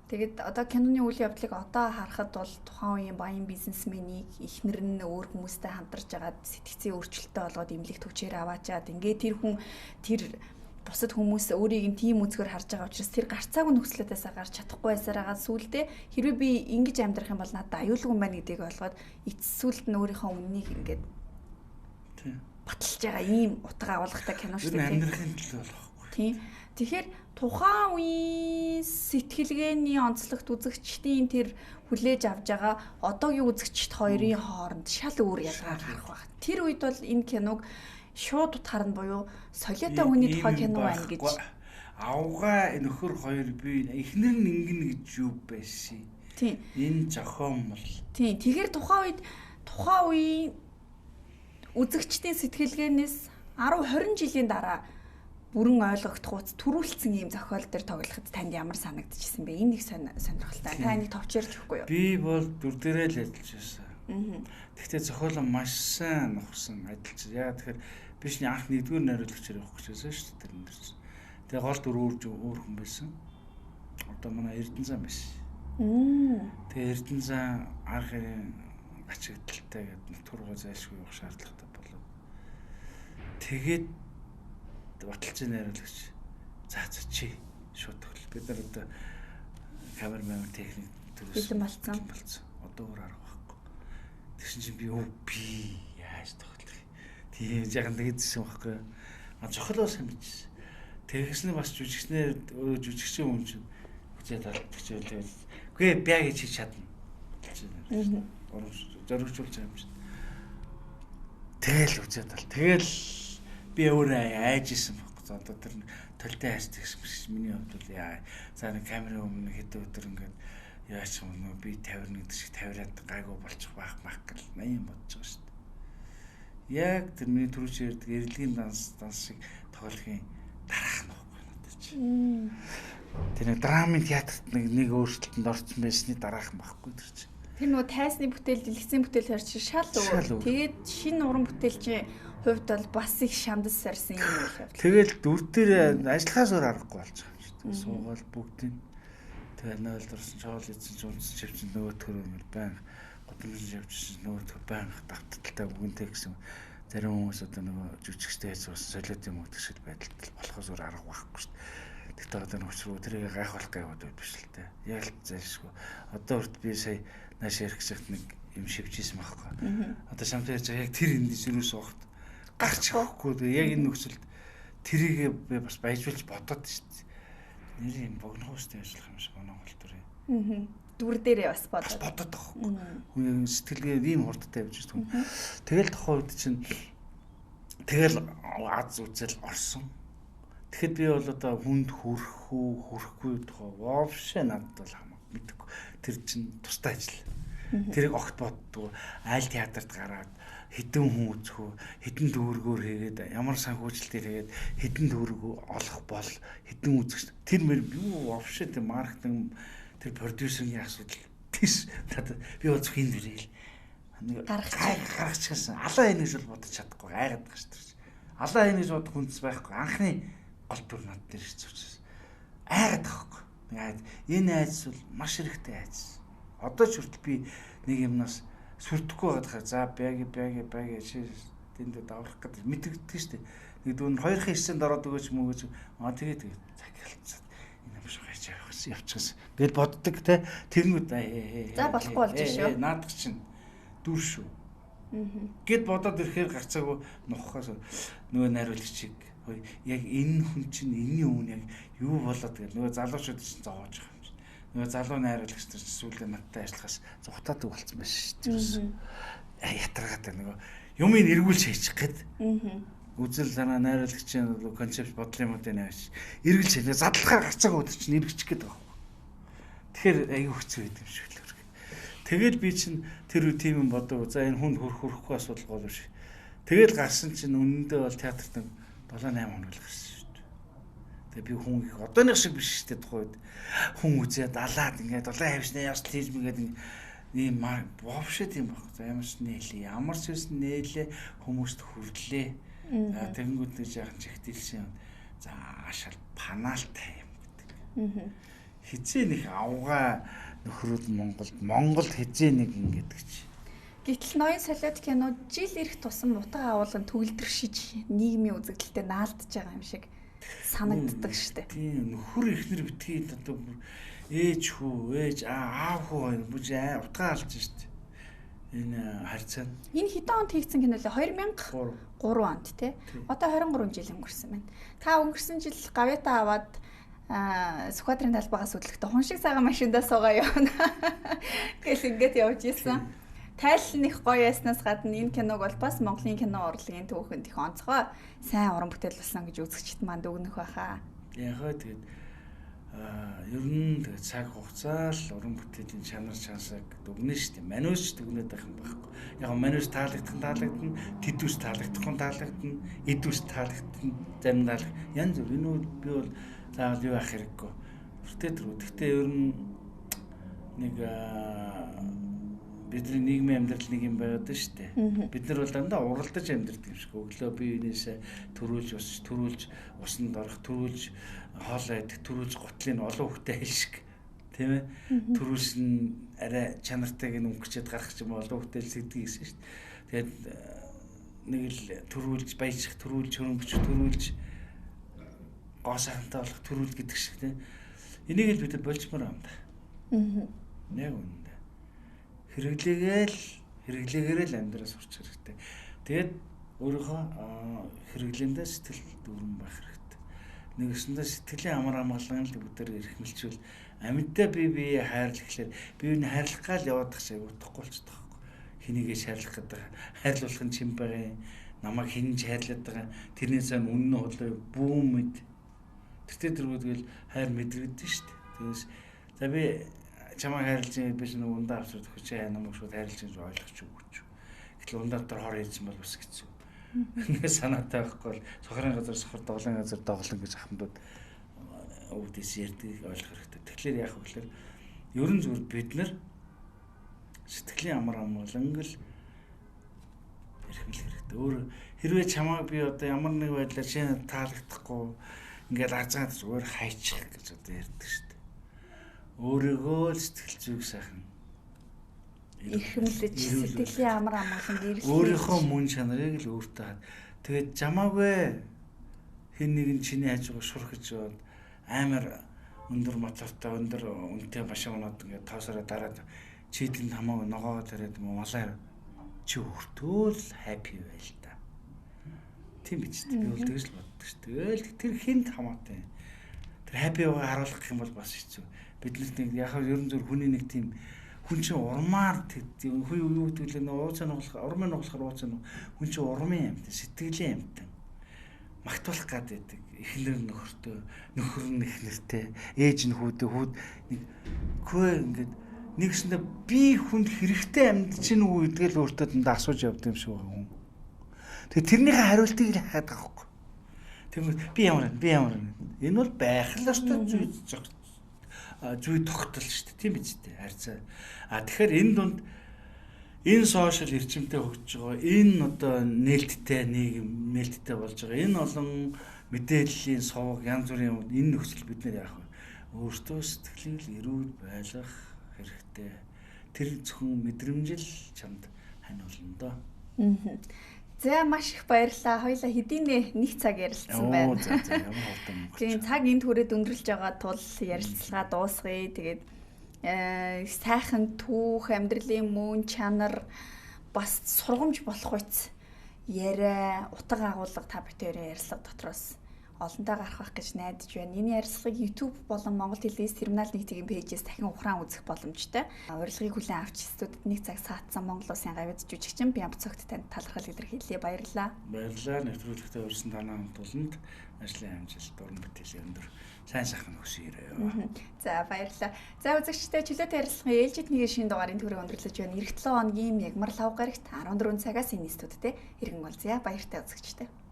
Тэгэд одоо киноны үйл явдлыг одоо харахад бол тухайн үеийн баян бизнесменийг эхнэр нь өөр хүмүүстэй хамтарч агаад сэтгцийн өөрчлөлттэй болгоод имлэг төвчээр аваачаад ингээ тэр хүн тэр бусад хүмүүс өөрийг нь тийм үзгээр харж байгаа учраас тэр гарцаагүй нөхцлөөдөөсөө гарч чадахгүй байсараагаа сүулдэ хэрвээ би ингэж амьдрах юм бол надад аюулгүй юм байна гэдгийг олгоод эцсүүлд нь өөрийнхөө үннийг ингээд баталж байгаа ийм утга агуулгатай кино шүү дээ. Амьдрахын төлөө болохгүй. Тийм. Тэгэхээр тухайн үеийн сэтгэлгээний онцлогт үзэгчдийн тэр хүлээж авж байгаа одоогийн үзэгчд хоёрын хооронд шал өөр ялгаар гарах баг. Тэр үед бол энэ киног шууд утгаар нь буюу солиотой хүний тухай кино байна гэж авгаа нөхөр хоёр би эхнэр нь ингэнэ гэж юу байсан. Тийм. Энэ зохион бол. Тийм. Тэгэхээр тухайн үеийн үзэгчдийн сэтгэлгээнээс 10-20 жилийн дараа бүрэн ойлгогдох уц төрүүлсэн ийм зохиол дээр тоглоход танд ямар санагдчихсэн бэ? Энэ их сонирхолтой. Та энийг товчээрч өгөхгүй юу? Би бол дүр дээрээ л ажиллаж байсан. Гэхдээ зохиолоо маш сайн нухсан ажиллаж. Яа тэгэхээр бишний анх нэгдүгээр найруулагчаар явах гэж байсан шүү дээ тэрэн дээр. Тэгээ гол дүр өөр хүн байсан. Одоо манай Эрдэнэ зам байсан. Тэгээ Эрдэнэ зам арга хэрийн ачигдaltaй гэдэг нутгаргаа зайлшгүй явах шаардлагатай болоод. Тэгээд баталцын найруулагч за чи шууд төгөл. Бид нар одоо камермен техник төрөөс бэлэн болсон. Одоо өөр арга байхгүй. Тэгсэн чинь би яаж тоглох. Тийм жахан тэгсэн байхгүй. Зохиолоо сайн бичсэн. Тэгснэ бас жүжигчнэр өөрөө жүжигчин хүн чинь хүчээ талдагч байлаа. Үгүй бяа гэж хийж чадна. Зоригжуулж байгаа юм чинь. Тэгэл үзээд тал. Тэгэл би өөрөө айжсэн байхгүй. Одоо тэр толтой хайрт гэсэн миний хувьд бол яа. За нэг камерын өмнө хэд өдөр ингээд яач юм нөө би 50 гэдэг шиг 50-аад гайгүй болчих байх гэл 80 бодож байгаа шүү дээ. Яг тэр миний түрүүч ярьдаг эрэлгийн данс шиг тоглохын дараах нөхгүй надад чи. Тэр нэг драмын театрт нэг өөрчлөлтөнд орсон байсны дараах байхгүй тэр чи. Тэр нөгөө тайсны бүтээл, дэлгэцийн бүтээл харч шал өөр. Тэгээд шинэ уран бүтээлчийн хувьд бол бас их шандас сарсан юм уу? Тэгэл дүр дээр ажиллахаас өөр аргагүй болж байгаа юм шүү дээ. Суугаал бүгдийн тэгээ нойлдорсон чоол эзэн зүнс чивчин нөгөө төрөмөр баян годомжин явчихсан нөгөө төр баян давталтай бүгэнтэй гэсэн зарим хүмүүс одоо нөгөө жүжигчтэй хайцсан солиот юм уу гэсэн байдалтай болохоос өөр арга байхгүй шүү дээ. Тэгтээ одоо нэг учраас тэрийг гайхуулах гайхаад биш л дээ. Яг л зайлшгүй. Одоо урд би сая нааш ярих гэхэд нэг юм шивжсэн байхгүй. Одоо шамтай ярьж байгаа яг тэр эндээс юусоо огт гарч ирэхгүй. Яг энэ нөхцөлд тэрийг би бас баяжуулж бодоод шүү дээ. Нэр юм богнохостой ажиллах юм шиг оноо голтөр. Дүр дээрээ бас бодоод байхгүй. Хүн сэтгэлгээ ийм хурдтай явж байгаа хүн. Тэгэл тохоо үед чинь тэгэл аз үзэл орсон. Тэгэхэд би бол одоо хүнд хүрэхгүй тохоо вообще надад бол хамаагүй мэдгүй. Тэр чинь тустай ажил. Тэрийг огт боддгоо айл театрт гараад хэдэн хүн үзэх үү, хэдэн дүүргөөр хийгээд ямар санхүүжилтээр хийгээд хэдэн дүүргөө олох бол хэдэн үзэгч тэр мөр юу вообще тэр маркетинг тэр продюсерийн асуудал тийш надад би бол зөвхөн дэрэл гаргачихсан алаа энэс бол бодож чадахгүй гайгаад байгаа шүү дээ. алаа хийнэ гэж бодох хүнс байхгүй. Анхны гол төр над дээр ирж учраас айгаад байхгүй. Энэ айдас бол маш хэрэгтэй айдас. Одоо ч хүртэл би нэг юмнаас сүрдэхгүй байгаад за бяги чи тэнд даврах гэдэг мэдэгддэг шүү дээ. Нэг дүүн 2-9-нд ороод өгөөч мөгөөч тэгээд захиалцаад энэ биш хайч явчихсан. Гэт боддог те тэрнгүүд за болохгүй болж шүү. Наадах чинь дүр шүү. Гэт бодоод ирэхээр гарцаагүй нухахаас нөгөө найруулагчийг яг энэ хүн чинь энэний өмнө яг юу болоод гэдэг нөгөө залуучууд чинь зовоож байгаа юм чинь. Нөгөө залуу найруулагч нар сүүлийн надтай ажиллахаас зүхтаадаг болсон байна шүү дээ. Ятрагаад нөгөө юмыг эргүүлж хийчих гээд. Үзэл санаа найруулагчийн концепт бодлын модын авч эргэлж хэлээ задлахаар гарцаагүй өдөр чинь эргэчих гээд байгаа. Тэгэхээр аюу хэцүү байд юм шиг л үргэ. Тэгэл би чинь тэр үе тийм юм бодов. За энэ хүнд хөрөхгүй асуудал гол биш. Тэгэл гарсан чинь үнэндээ бол театрт 7-8 хоног л гарсан шүү дээ. Тэгээ би хүн их одооных шиг биш шүү дээ тухайд. Хүн үзээд алаад ингээд улаан хавьсны яс хийж мэгээд ийм бовшэт юм баг. За ямарч нээлээ. Ямар ч үс нээлээ хүмүүст хүрлээ. За тэгэнгүүт нэг жаахан чихтэлсэн. За ашаал панаалтай юм гэдэг. Хизээ нэг авгаа нөхрүүд Монголд хизээ нэг ингэдэг чи. Гэтэл ноён солиод кино жил ирэх тусам утга агуулгын төгөлдрөшиж нийгмийн үзэгдэлтэй наалдж байгаа юм шиг санагддаг штеп. Тийм нөхөр ихнэр битгий одоо ээж аав хүү бүж утга алж штеп. Энэ харьцаа. Энэ хэдэн онд хийгдсэн кино лээ 2003 онд тий. Одоо 23 жил өнгөрсөн байна. Та өнгөрсөн жил гавьята аваад Сүхбаатарын талбайгаас хөдлөхдөө хүн шиг цагаан машиндаа суугаа явна. Гэл ингээд явж ийсэн. Тайл нэг гоё яснаас гадна энэ киног бол бас Монголын кино урлагийн түүхэнд их онцгой сайн уран бүтээл болсон гэж үзэгчд манд өгнөх байхаа. Яхаа тэгээд ер нь тэгээд цаг хугацаа л уран бүтээлийн чанар чансаг дүгнэ шүү дээ. Маниуш дүгнээд байх юм байхгүй. Яг маниуш таалагдана, тэдүүс таалагдана, эдүүс таалагдана, зарим таалах. Янз бүр энэ би бол заавал юу ах хэрэггүй. Гэхдээ ер нь нэг бидний нийгмийн амьдрал нэг юм байгаад шүү дээ. Бид нар бол дандаа уралдаж амьдрдаг юм шиг. Өглөө биенээсээ төрүүлж усанд орох, төрүүлж хоол идэх, төрүүлж гутлын олон хөхтэй хэлшиг. Тийм ээ. Төрүүлсэн арай чанартайг өнгөрчөөд гарах юм олон хөхтэй хэлсэгдэг гэсэн шүү дээ. Тэгээд нэг л төрүүлж баяжих, төрүүлж хөрөнгөч, төрүүлж гоо сайхантай болох, төрүүл гэдэг шиг тийм. Энийг л бид болчмоор юм да. Яг үнэ. Хэрэглээгээр л амьдраа сурч хэрэгтэй. Тэгээд өөрийнхөө хэрэглээндээ сэтгэл дүүрэн байх хэрэгтэй. Нэгэсэндээ сэтгэлийн амар амгалан л бүгдээр эрхмэлчүүл амьдаа бие хайрлах гэхлээр биеийг хайрлах гал яваадах шиг утгагүй болчихдог байхгүй. Хинийгээ хайрлах гэдэг хайрлуулах нь чим байгаа. Намайг хинж хайрлаад байгаа. Тэрнээс ань үнэн хоолой бүүн мэд. Тэртээ хайр мэдрэгдэн шүү дээ. Тэгээс за би чамайг хайрлаж байгаа биш нэг ундаа авчраад хүчээ намайг шууд хайрлаж байгаа ойлгоч үгүйч. Гэтэл ундаа дотор хор ийдсэн бол ус хэцүү. Ингээ санаатай байхгүй бол сохрын газар сохор доглон газар доглон гэж ахмадууд өвдөс ярьдаг ойлгох хэрэгтэй. Тэгэхээр яах вэ гэхээр ерөн зүгээр бид нар сэтгэлийн амар амгаланг л эрхэмлэх хэрэгтэй. Өөр хэрвээ чамайг би одоо ямар нэг байдлаар шинэ таалагдахгүй ингээд арзаад зүгээр хайчих гэж одоо ярьдаг шүү дээ. Өөрийгөө л сэтгэл зүйг сайхан эрхэмлэж сэтгэлийн амар амгалан гэрэлтэй өөрийнхөө мөн чанарыг л өөртөө тэгээд жамаагүй хэн нэгэн чиний хажуугаар шурхаж бод амар өндөр мотортой өндөр үнэтэй машинууд ингээд тоосороо дараад чи тэнд хамаагүй ногоо тариад малаар чи өөртөө л happy байл та. Тийм биз дээ. Би бол тэгж л боддог шүү. Тэгэл тэр хүнд хамаатай. Тэр happy байгааг харуулах гэх юм бол бас хэцүү. Биднэрт нэг яг ерөн зөв хүний нэг тийм хүн чинь урмаар хүй юу гэдэг л ууцаа нуглах урмын нуглахаар ууцаа хүн чинь урмын амьтан сэтгэлийн амьтан магтуулах гад байдаг эхнэр нөхөртөө нөхөр нь эхнэртэй ээж нь хүүд нэг хөө ингээд нэгсэндээ би хүнд хэрэгтэй амьд чинь үү гэдгээ л өөртөө дандаа асууж явдаг юм шиг байгаа хүн. Тэгээ тэрнийхээ хариултыг л хахаад байгаа хөөх. Тэгвэл би ямар энэ бол байх л ёстой зүй тогтол шүү дээ тийм биз дээ харьцаа. Тэгэхээр энэ дунд энэ сошиал эрчимтэй хөгжиж байгаа, энэ одоо нээлттэй нийгэм нээлттэй болж байгаа, энэ олон мэдээллийн сувг янз бүрийн энэ нөхцөл бид нэр яах вэ? Өөртөө сэтгэлийг эрүүл байлгах хэрэгтэй. Тэр зөвхөн мэдрэмжил чамд хань болно доо. За маш их баярлалаа. Хоёулаа хэдийнэ нэг цаг ярилцсан байна. За ямар хурдан. Тийм цаг энд хүрээд өндөрлж байгаа тул ярилцлага дуусгая. Тэгээд сайхан түүх, амьдралын мөн чанар бас сургамж болох үс яриа, утга агуулга та бүхэн ярилцлага дотроос олонтаа гарах байх гэж найдаж байна. Энэ ярилцлагыг YouTube болон Монгол Телевиз Терминал нийтийн пэйжээс дахин ухраан үзэх боломжтой. Урилгыг хүлээн авч студид нэг цаг саатсан Монгол Улсын гавьяд жүжигчин Бямб цогт танд талархал илэрхийлье. Баярлалаа. Баярлалаа. Нэвтрүүлэгтээ урьсан танаа хамтууланд ажлын амжилт, уран бүтээлийн өндөр сайн сайхан өсөөрэй. За баярлалаа. За үзэгчдээ чөлөөтэй ярилцлагын ээлжид нэг шинэ дугаарыг түрүү өндөрлөж байна. Эх 7 хоногийн Ягмар лав гарагт 14 цагаас энэ студидтэй иргэн болзъя. Баяртай үзэгчдээ.